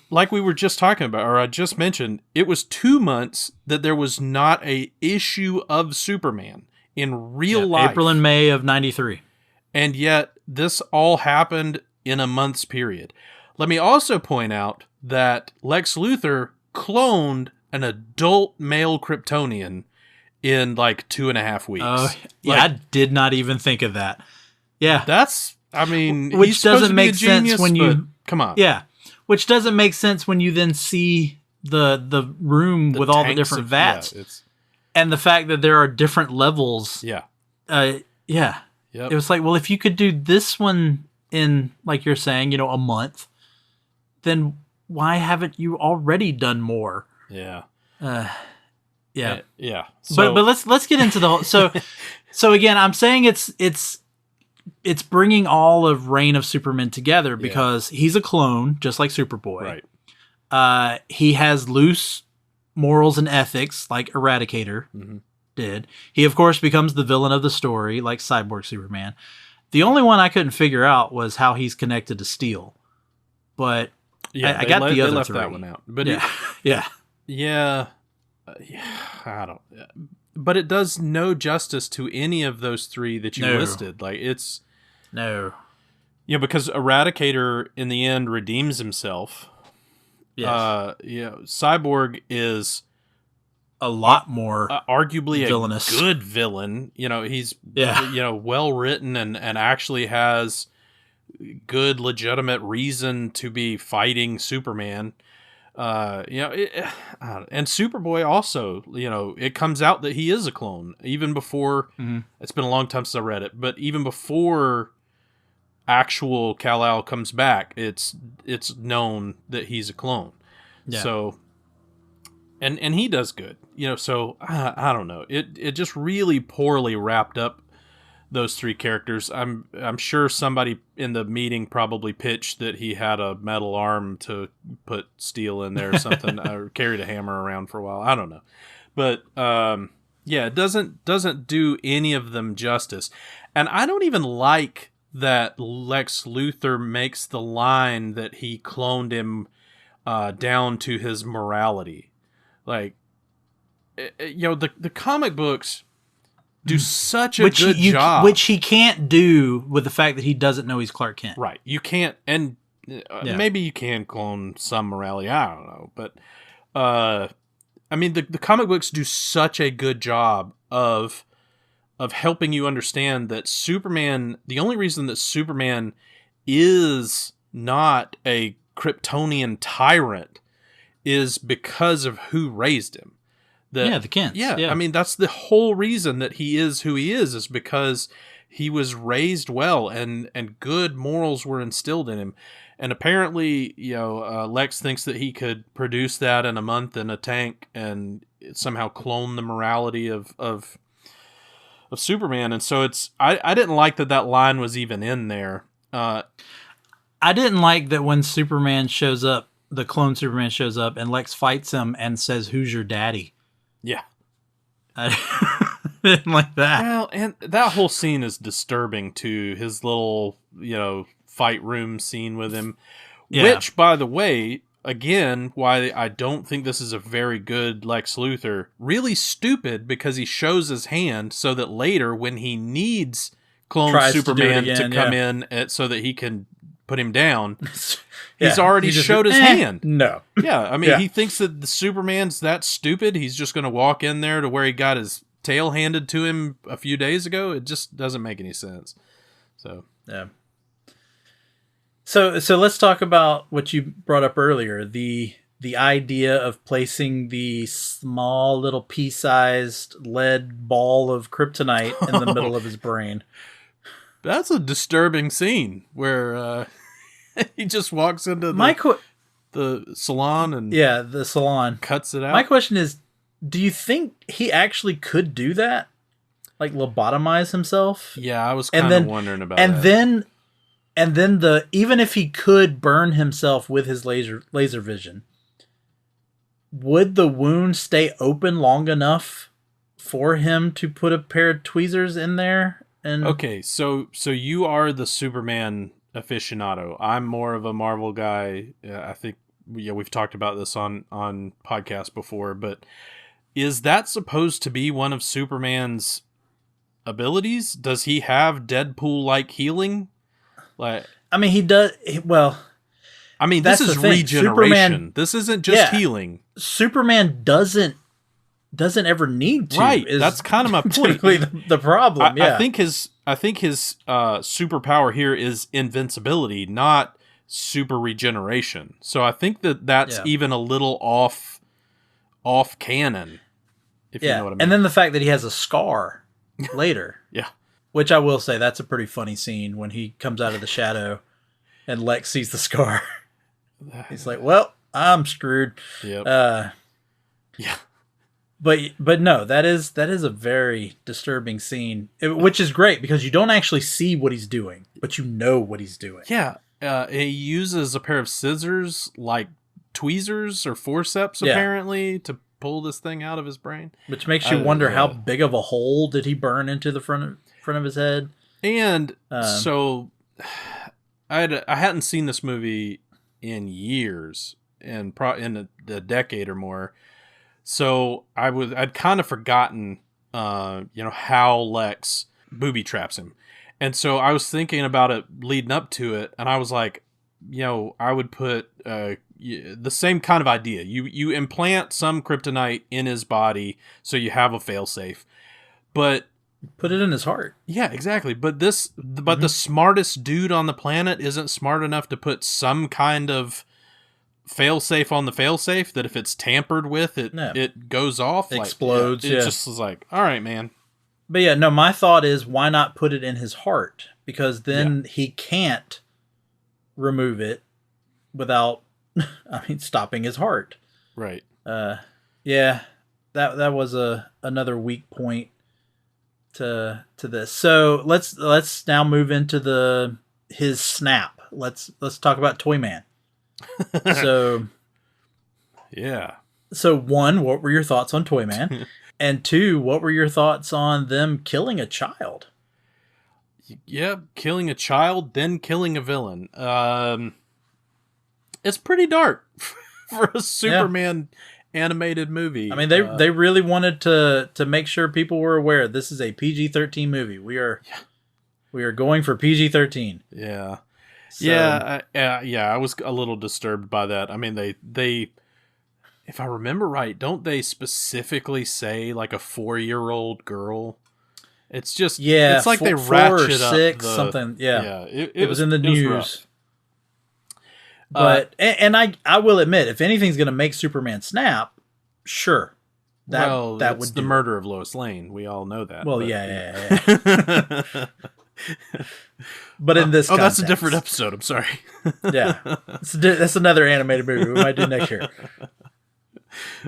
like we were just talking about, or I just mentioned, it was 2 months that there was not a issue of Superman in real life. April and May of '93. And yet this all happened in a month's period. Let me also point out that Lex Luthor cloned an adult male Kryptonian in like 2.5 weeks. I did not even think of that. Yeah. That's, I mean, which he's doesn't supposed to be a make sense genius, when you come on. Yeah. Which doesn't make sense when you then see the room with all the different vats. And the fact that there are different levels. Yeah. Yeah. It was like, well, if you could do this one in, like you're saying, a month, then why haven't you already done more? Yeah. Yeah. Yeah. So, but let's get into the whole. So again, I'm saying it's bringing all of Reign of Supermen together because he's a clone, just like Superboy. Right. He has loose morals and ethics, like Eradicator did. He, of course, becomes the villain of the story, like Cyborg Superman. The only one I couldn't figure out was how he's connected to Steel. But I got the other left three. that one out. But yeah. I don't. But it does no justice to any of those three that you listed. Like it's because Eradicator in the end redeems himself. Yes. Cyborg is a lot more arguably villainous. A good villain. He's well written and actually has good legitimate reason to be fighting Superman. And Superboy also, it comes out that he is a clone even before. It's been a long time since I read it, but even before actual Kal-El comes back, it's known that he's a clone. Yeah. So, and he does good, So I don't know. It just really poorly wrapped up those three characters. I'm sure somebody in the meeting probably pitched that he had a metal arm to put Steel in there or something, or carried a hammer around for a while. I don't know, but it doesn't do any of them justice, and I don't even like that Lex Luthor makes the line that he cloned him down to his morality. Like, the comic books do such a good job. Which he can't do with the fact that he doesn't know he's Clark Kent. Right. You can't, and maybe you can clone some morality. I don't know. But, the comic books do such a good job of helping you understand that Superman, the only reason that Superman is not a Kryptonian tyrant is because of who raised him. The Kents. Yeah, I mean, that's the whole reason that he is who he is because he was raised well and good morals were instilled in him. And apparently, Lex thinks that he could produce that in a month in a tank and somehow clone the morality of Superman. And so I didn't like that line was even in there. I didn't like that when Superman shows up, the clone Superman shows up, and Lex fights him and says, "Who's your daddy?" Yeah. I didn't like that. Well, and that whole scene is disturbing too. His little, fight room scene with him. Yeah. Which, by the way, again, why I don't think this is a very good Lex Luthor. Really stupid because he shows his hand so that later when he needs clone Superman to come in so that he can put him down, he's already showed his hand. No. Yeah, I mean, he thinks that the Superman's that stupid. He's just going to walk in there to where he got his tail handed to him a few days ago. It just doesn't make any sense. So, yeah. So let's talk about what you brought up earlier, the idea of placing the small little pea-sized lead ball of kryptonite in the middle of his brain. That's a disturbing scene where he just walks into the salon and the salon cuts it out. My question is, do you think he actually could do that? Like lobotomize himself? Yeah, I was kind of wondering about that. And then even if he could burn himself with his laser vision, would the wound stay open long enough for him to put a pair of tweezers in there? And okay, so you are the Superman aficionado. I'm more of a Marvel guy. I think we've talked about this on podcasts before, but is that supposed to be one of Superman's abilities? Does he have Deadpool-like healing? Like, I mean, he does. Well, I mean, this is regeneration. This isn't just healing. Superman doesn't ever need to. Right. That's kind of my point. The problem. I think his superpower here is invincibility, not super regeneration. So I think that's even a little off canon. If you know what I mean. And then the fact that he has a scar later. Yeah. Which I will say, that's a pretty funny scene when he comes out of the shadow and Lex sees the scar. He's like, well, I'm screwed. Yep. Yeah. But no, that is a very disturbing scene, which is great because you don't actually see what he's doing, but you know what he's doing. Yeah. He uses a pair of scissors, like tweezers or forceps, apparently, to pull this thing out of his brain. Which makes you wonder how big of a hole did he burn into the front of his head. And so I hadn't seen this movie in years, in a decade or more. So I'd kind of forgotten, how Lex booby traps him. And so I was thinking about it leading up to it, and I was like, I would put the same kind of idea. You implant some kryptonite in his body so you have a failsafe, but put it in his heart. Yeah, exactly. But the smartest dude on the planet isn't smart enough to put some kind of failsafe on the failsafe that if it's tampered with, it goes off, explodes. It just was like, all right, man. But yeah, no, my thought is, why not put it in his heart? Because then he can't remove it without, stopping his heart. Right. Yeah, that was another weak point to this. So let's now move into his snap. Let's talk about Toyman. So yeah. So 1, what were your thoughts on Toyman? And 2, what were your thoughts on them killing a child? Yeah, killing a child, then killing a villain. It's pretty dark for a Superman animated movie. I mean, they really wanted to make sure people were aware this is a PG-13 movie. We are going for PG-13. Yeah. So, I was a little disturbed by that. I mean, they if I remember right, don't they specifically say like a 4-year-old girl? It's just it's like they ratchet 4 or 6 up something. Yeah, it was in the news. But and I will admit, if anything's going to make Superman snap, sure, that would the murder of Lois Lane. We all know that. Well, but, yeah. But in this context, that's a different episode. I'm sorry. Yeah, that's another animated movie we might do next year.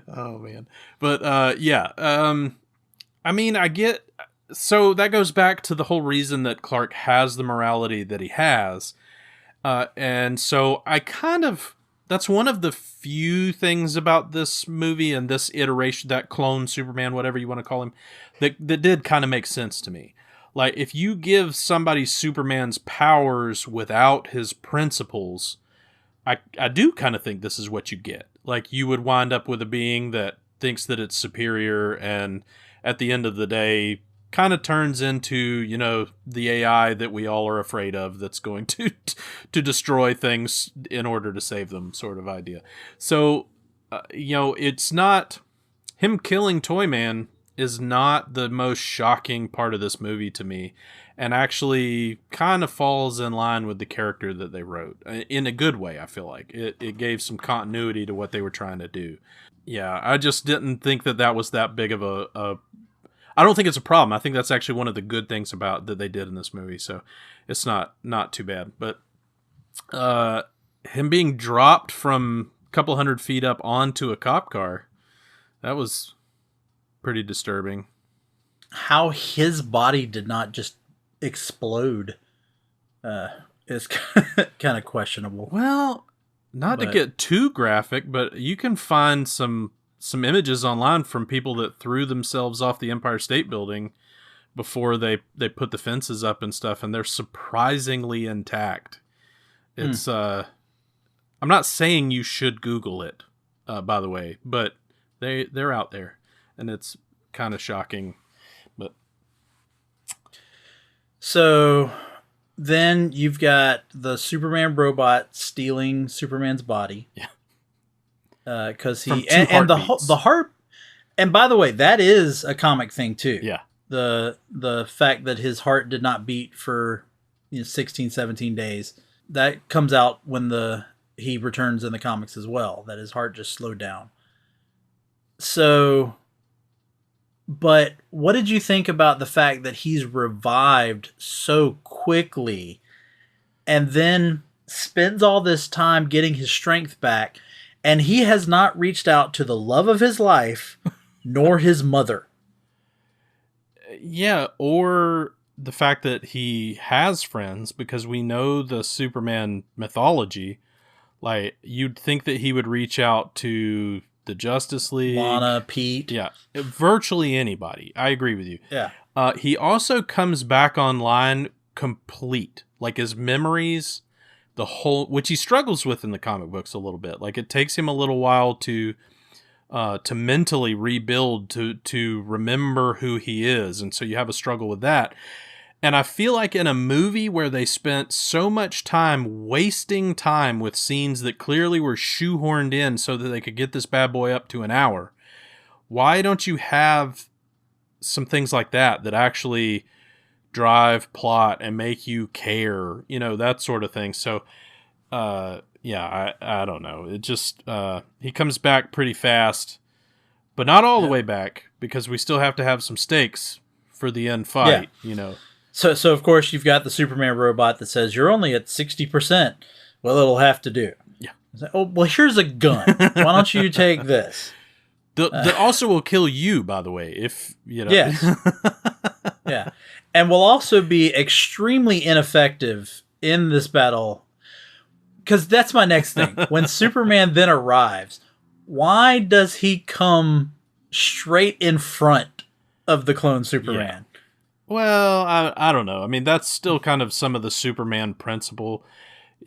Oh man, but I mean, I get. So that goes back to the whole reason that Clark has the morality that he has, and so that's one of the few things about this movie and this iteration, that clone Superman, whatever you want to call him, that did kind of make sense to me. Like, if you give somebody Superman's powers without his principles, I do kind of think this is what you get. Like, you would wind up with a being that thinks that it's superior, and at the end of the day, kind of turns into, the AI that we all are afraid of, that's going to destroy things in order to save them, sort of idea. So, it's not him killing Toyman is not the most shocking part of this movie to me, and actually kind of falls in line with the character that they wrote in a good way. I feel like it gave some continuity to what they were trying to do. Yeah, I just didn't think that was that big of a I don't think it's a problem. I think that's actually one of the good things about that they did in this movie. So it's not too bad. But him being dropped from a couple 100 feet up onto a cop car, that was pretty disturbing. How his body did not just explode is kind of questionable. Well, not to get too graphic, but you can find some images online from people that threw themselves off the Empire State Building before they put the fences up and stuff, and they're surprisingly intact. It's I'm not saying you should Google it, by the way, but they're out there, and it's kind of shocking. But so then you've got the Superman robot stealing Superman's body. Yeah. Because he and the heart, and by the way, that is a comic thing too. Yeah. The fact that his heart did not beat for 16, 17 days, that comes out when he returns in the comics as well, that his heart just slowed down. So, But what did you think about the fact that he's revived so quickly and then spends all this time getting his strength back, and he has not reached out to the love of his life nor his mother? Yeah, or the fact that he has friends, because we know the Superman mythology. Like, you'd think that he would reach out to the Justice League. Lana, Pete. Yeah, virtually anybody. I agree with you. Yeah. He also comes back online complete. Like, his memories, the whole, which he struggles with in the comic books a little bit. Like, it takes him a little while to mentally rebuild, to remember who he is. And so you have a struggle with that. And I feel like in a movie where they spent so much time wasting time with scenes that clearly were shoehorned in so that they could get this bad boy up to an hour, why don't you have some things like that that actually drive plot and make you care, that sort of thing. So, yeah, I don't know. It just, he comes back pretty fast, but not all the way back, because we still have to have some stakes for the end fight, So of course you've got the Superman robot that says you're only at 60%. Well, it'll have to do. Yeah. Like, oh, well, here's a gun. Why don't you take this? That also will kill you, by the way, if Yes. Yeah, and will also be extremely ineffective in this battle. Because that's my next thing. When Superman then arrives, why does he come straight in front of the clone Superman? Yeah. Well, I don't know. I mean, that's still kind of some of the Superman principle.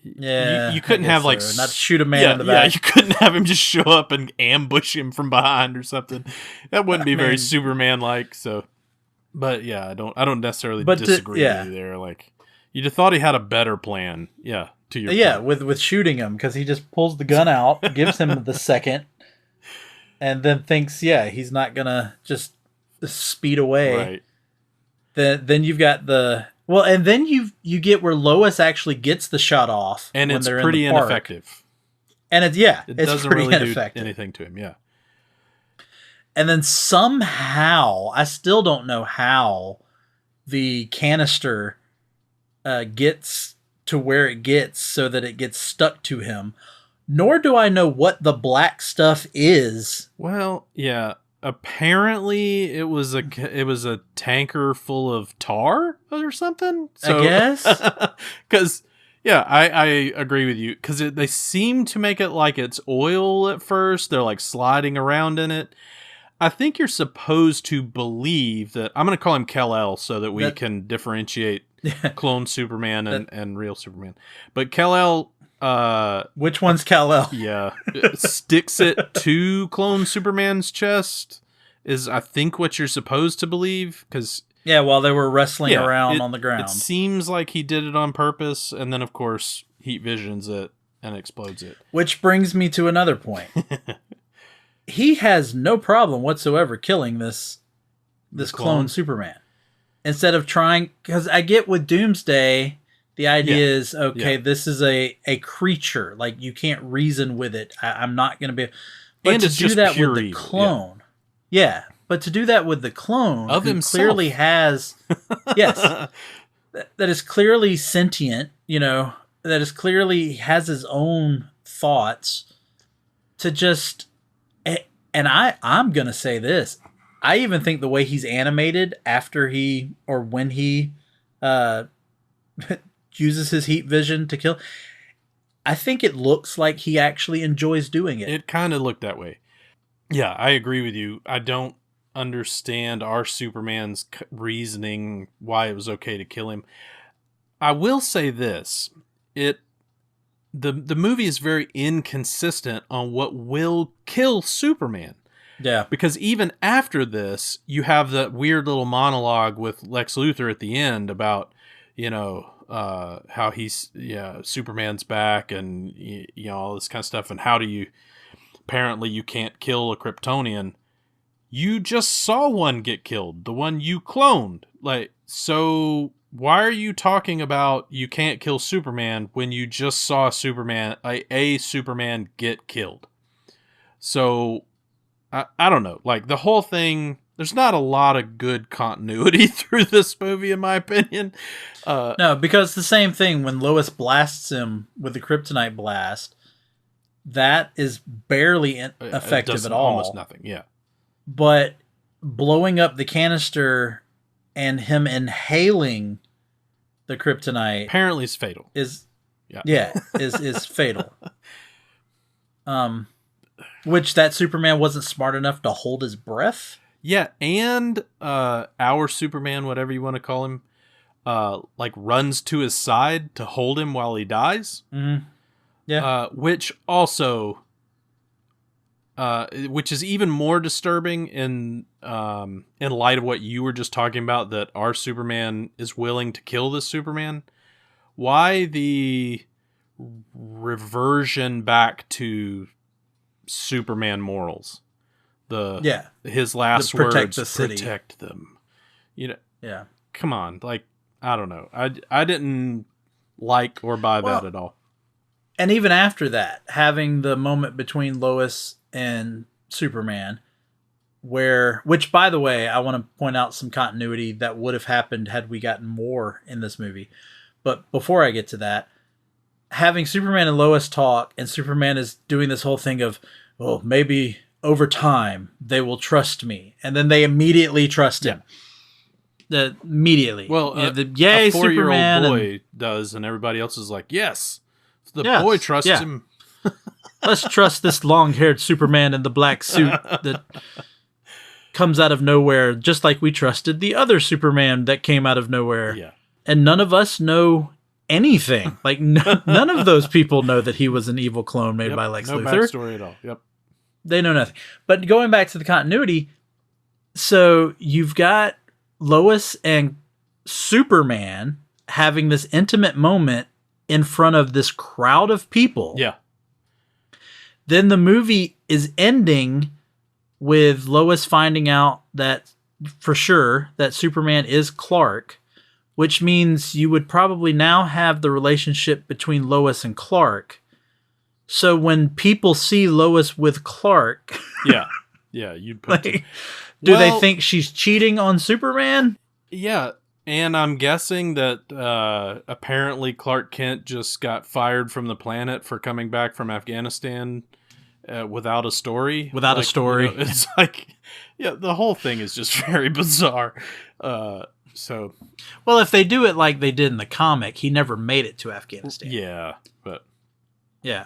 Yeah, you couldn't have like not shoot a man in the back. Yeah, you couldn't have him just show up and ambush him from behind or something. That wouldn't be very Superman-like. So, but yeah, I don't necessarily disagree with you there. Like, you'd have thought he had a better plan. Yeah, to your point. with shooting him, because he just pulls the gun out, gives him the second, and then thinks, he's not gonna just speed away. Right. Then you've got and then you get where Lois actually gets the shot off, and when it's they're pretty in the park. ineffective. And it doesn't pretty really ineffective. do anything to him. Yeah. And then somehow, I still don't know how the canister gets to where it gets so that it gets stuck to him. Nor do I know what the black stuff is. Well, yeah. Apparently, it was a tanker full of tar or something. So, I guess. Because, I agree with you. Because they seem to make it like it's oil at first. They're like sliding around in it. I think you're supposed to believe that. I'm going to call him Kal-El so that we can differentiate clone Superman and real Superman. But Kal-El. Which one's Kal-El? Yeah, sticks it to clone Superman's chest is, I think, what you're supposed to believe. Because while they were wrestling around on the ground, it seems like he did it on purpose, and then of course heat visions it and explodes it. Which brings me to another point. He has no problem whatsoever killing this clone Superman, instead of trying. Because I get with Doomsday. The idea is, this is a creature. Like, you can't reason with it. I'm not going to be... But and to it's do just that pure with the evil. clone... Yeah, but to do that with the clone, of who himself. Clearly has... Yes. that is clearly sentient, that is clearly has his own thoughts, to just... And I'm going to say this. I even think the way he's animated when he... uses his heat vision to kill. I think it looks like he actually enjoys doing it. It kind of looked that way. Yeah, I agree with you. I don't understand our Superman's reasoning why it was okay to kill him. I will say this. The movie is very inconsistent on what will kill Superman. Yeah. Because even after this, you have that weird little monologue with Lex Luthor at the end about, how he's Superman's back and all this kind of stuff, and apparently you can't kill a Kryptonian. You just saw one get killed, the one you cloned. Like, so why are you talking about you can't kill Superman when you just saw a Superman get killed? So I don't know. Like, the whole thing There's not a lot of good continuity through this movie, in my opinion. No, because the same thing when Lois blasts him with the kryptonite blast, that is barely effective at all. Almost nothing, yeah. But blowing up the canister and him inhaling the kryptonite apparently is fatal. Is fatal. Which that Superman wasn't smart enough to hold his breath. Yeah, and our Superman, whatever you want to call him, like runs to his side to hold him while he dies. Mm-hmm. Yeah, which also, which is even more disturbing in light of what you were just talking about, that our Superman is willing to kill this Superman. Why the reversion back to Superman morals? His last words, protect them. You know, yeah. Come on, like, I don't know. I didn't like or buy that at all. And even after that, having the moment between Lois and Superman, which by the way, I want to point out some continuity that would have happened had we gotten more in this movie. But before I get to that, having Superman and Lois talk, and Superman is doing this whole thing of, well, maybe over time they will trust me, and then they immediately trust him. Immediately. Well, a 4-year-old Superman boy does, and everybody else is like, yes. The boy trusts him. Let's trust this long-haired Superman in the black suit that comes out of nowhere, just like we trusted the other Superman that came out of nowhere. Yeah. And none of us know anything. Like, none of those people know that he was an evil clone made by Lex Luthor. No backstory at all. Yep. They know nothing. But going back to the continuity, so you've got Lois and Superman having this intimate moment in front of this crowd of people. Yeah. Then the movie is ending with Lois finding out that for sure that Superman is Clark, which means you would probably now have the relationship between Lois and Clark. So when people see Lois with Clark, you'd put do they think she's cheating on Superman? Yeah. And I'm guessing that apparently Clark Kent just got fired from the planet for coming back from Afghanistan without a story. Without a story. You know, it's like, the whole thing is just very bizarre. So, well, if they do it like they did in the comic, he never made it to Afghanistan. Yeah, but yeah.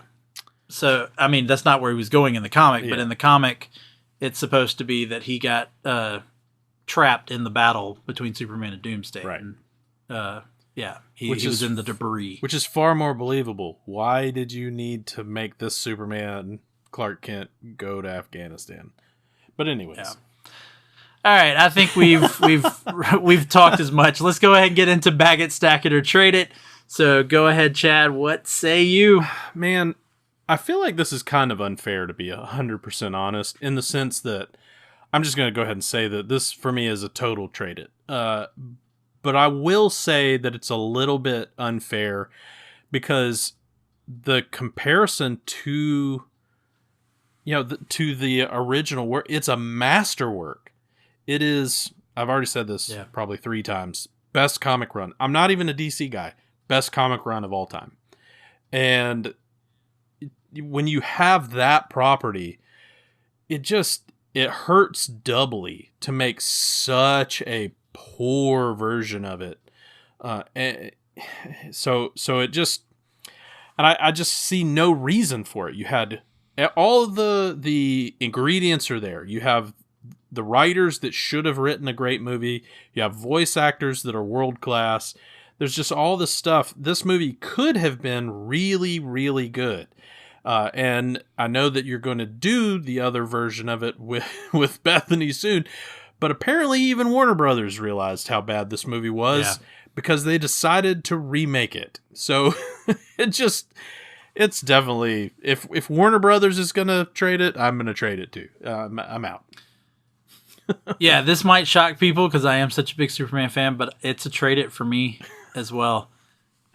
So, I mean, that's not where he was going in the comic, but in the comic, it's supposed to be that he got trapped in the battle between Superman and Doomsday. Right. And, he was in the debris. Which is far more believable. Why did you need to make this Superman Clark Kent go to Afghanistan? But anyways. Yeah. All right, I think we've talked as much. Let's go ahead and get into Bag It, Stack It, or Trade It. So go ahead, Chad. What say you? Man, I feel like this is kind of unfair, to be 100% honest, in the sense that I'm just going to go ahead and say that this, for me, is a total trade it. But I will say that it's a little bit unfair because the comparison to, to the original work, it's a masterwork. It is, I've already said this probably 3 times, best comic run. I'm not even a DC guy. Best comic run of all time. And when you have that property, it hurts doubly to make such a poor version of it. So it just, and I just see no reason for it. You had all of the ingredients are there. You have the writers that should have written a great movie. You have voice actors that are world class. There's just all this stuff. This movie could have been really, really good. And I know that you're going to do the other version of it with Bethany soon, but apparently even Warner Brothers realized how bad this movie was because they decided to remake it. So it's definitely, if Warner Brothers is going to trade it, I'm going to trade it too. I'm out. Yeah, this might shock people because I am such a big Superman fan, but it's a trade it for me as well.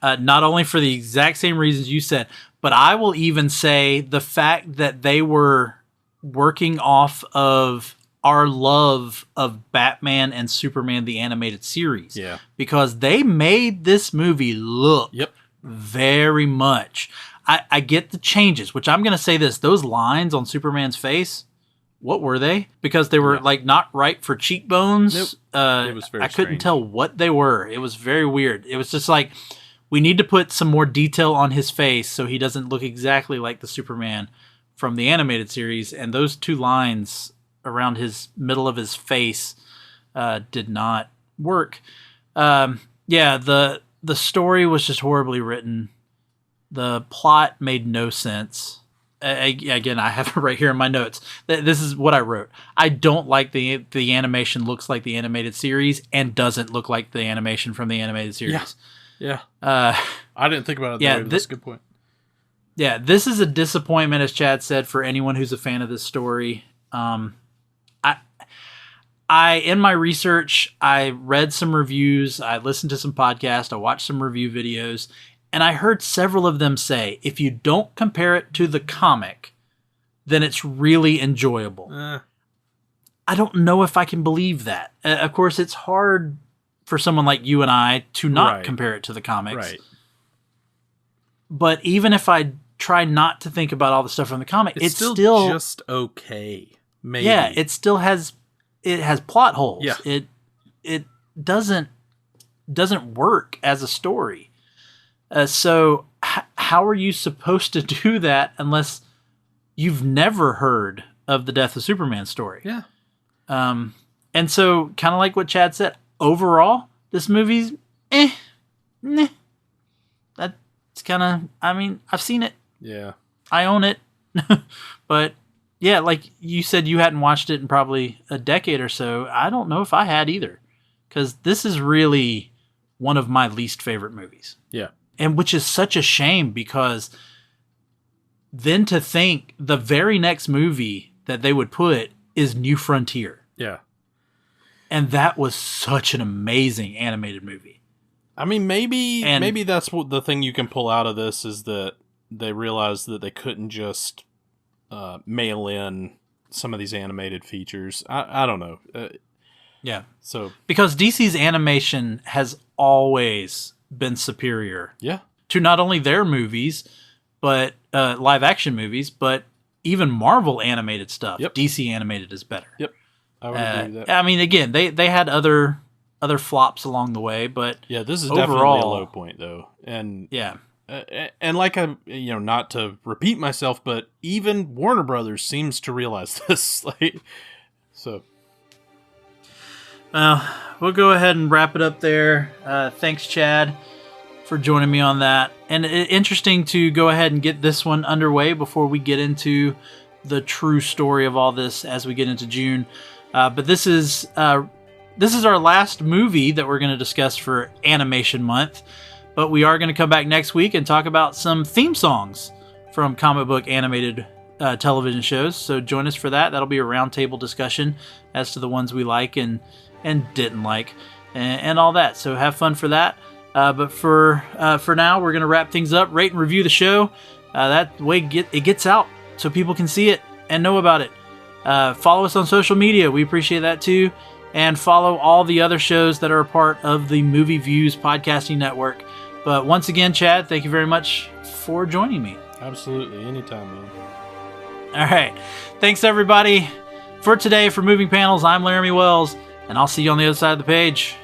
Not only for the exact same reasons you said, but I will even say the fact that they were working off of our love of Batman and Superman the animated series. Yeah. Because they made this movie look Yep. very much. I get the changes, which I'm going to say this. Those lines on Superman's face, what were they? Because they were like not right for cheekbones. Nope. It was very I couldn't strange. tell what they were. It was very weird. It was just like, we need to put some more detail on his face so he doesn't look exactly like the Superman from the animated series. And those two lines around his middle of his face did not work. The story was just horribly written. The plot made no sense. Again, I have it right here in my notes. This is what I wrote. I don't like the animation looks like the animated series and doesn't look like the animation from the animated series. Yeah. I didn't think about it that way, but that's a good point. Yeah, this is a disappointment, as Chad said, for anyone who's a fan of this story. I in my research, I read some reviews, I listened to some podcasts, I watched some review videos, and I heard several of them say, if you don't compare it to the comic, then it's really enjoyable. I don't know if I can believe that. Of course, it's hard for someone like you and I to not compare it to the comics. Right. But even if I try not to think about all the stuff from the comic, it's still just okay. Maybe. Yeah, it still has plot holes. Yeah. It doesn't work as a story. So how are you supposed to do that unless you've never heard of the Death of Superman story? Yeah. And so kind of like what Chad said, overall, this movie's That's kind of, I mean, I've seen it. Yeah. I own it. But yeah, like you said, you hadn't watched it in probably a decade or so. I don't know if I had either, because this is really one of my least favorite movies. Yeah. And which is such a shame, because then to think the very next movie that they would put is New Frontier. Yeah. And that was such an amazing animated movie. I mean, maybe that's what the thing you can pull out of this is that they realized that they couldn't just mail in some of these animated features. I don't know. Yeah. So because DC's animation has always been superior. Yeah. To not only their movies, but live action movies, but even Marvel animated stuff. Yep. DC animated is better. Yep. I would agree with that. I mean, again, they had other flops along the way, but yeah, this is overall, definitely a low point though. And yeah. And like not to repeat myself, but even Warner Brothers seems to realize this. So. We'll go ahead and wrap it up there. Thanks, Chad, for joining me on that. And interesting to go ahead and get this one underway before we get into the true story of all this as we get into June. But this is our last movie that we're going to discuss for Animation Month. But we are going to come back next week and talk about some theme songs from comic book animated television shows. So join us for that. That'll be a roundtable discussion as to the ones we like and didn't like and all that. So have fun for that. But for now, we're going to wrap things up, rate and review the show. That way it gets out so people can see it and know about it. Follow us on social media. We appreciate that too. And follow all the other shows that are a part of the Movie Views podcasting network. But once again, Chad, thank you very much for joining me. Absolutely. Anytime, man. All right. Thanks, everybody. For today, for Moving Panels, I'm Laramy Wells, and I'll see you on the other side of the page.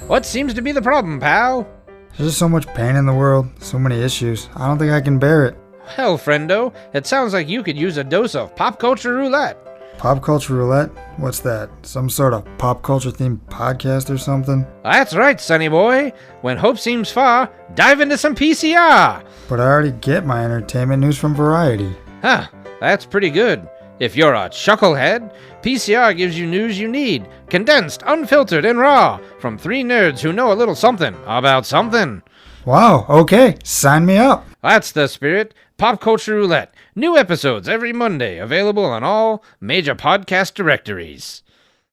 What seems to be the problem, pal? There's just so much pain in the world, so many issues. I don't think I can bear it. Well, friendo, it sounds like you could use a dose of pop culture roulette. Pop culture roulette? What's that? Some sort of pop culture themed podcast or something? That's right, sonny boy. When hope seems far, dive into some PCR. But I already get my entertainment news from Variety. Huh, that's pretty good. If you're a chucklehead, PCR gives you news you need, condensed, unfiltered, and raw, from three nerds who know a little something about something. Wow, okay, sign me up. That's the spirit. Pop Culture Roulette. New episodes every Monday, available on all major podcast directories.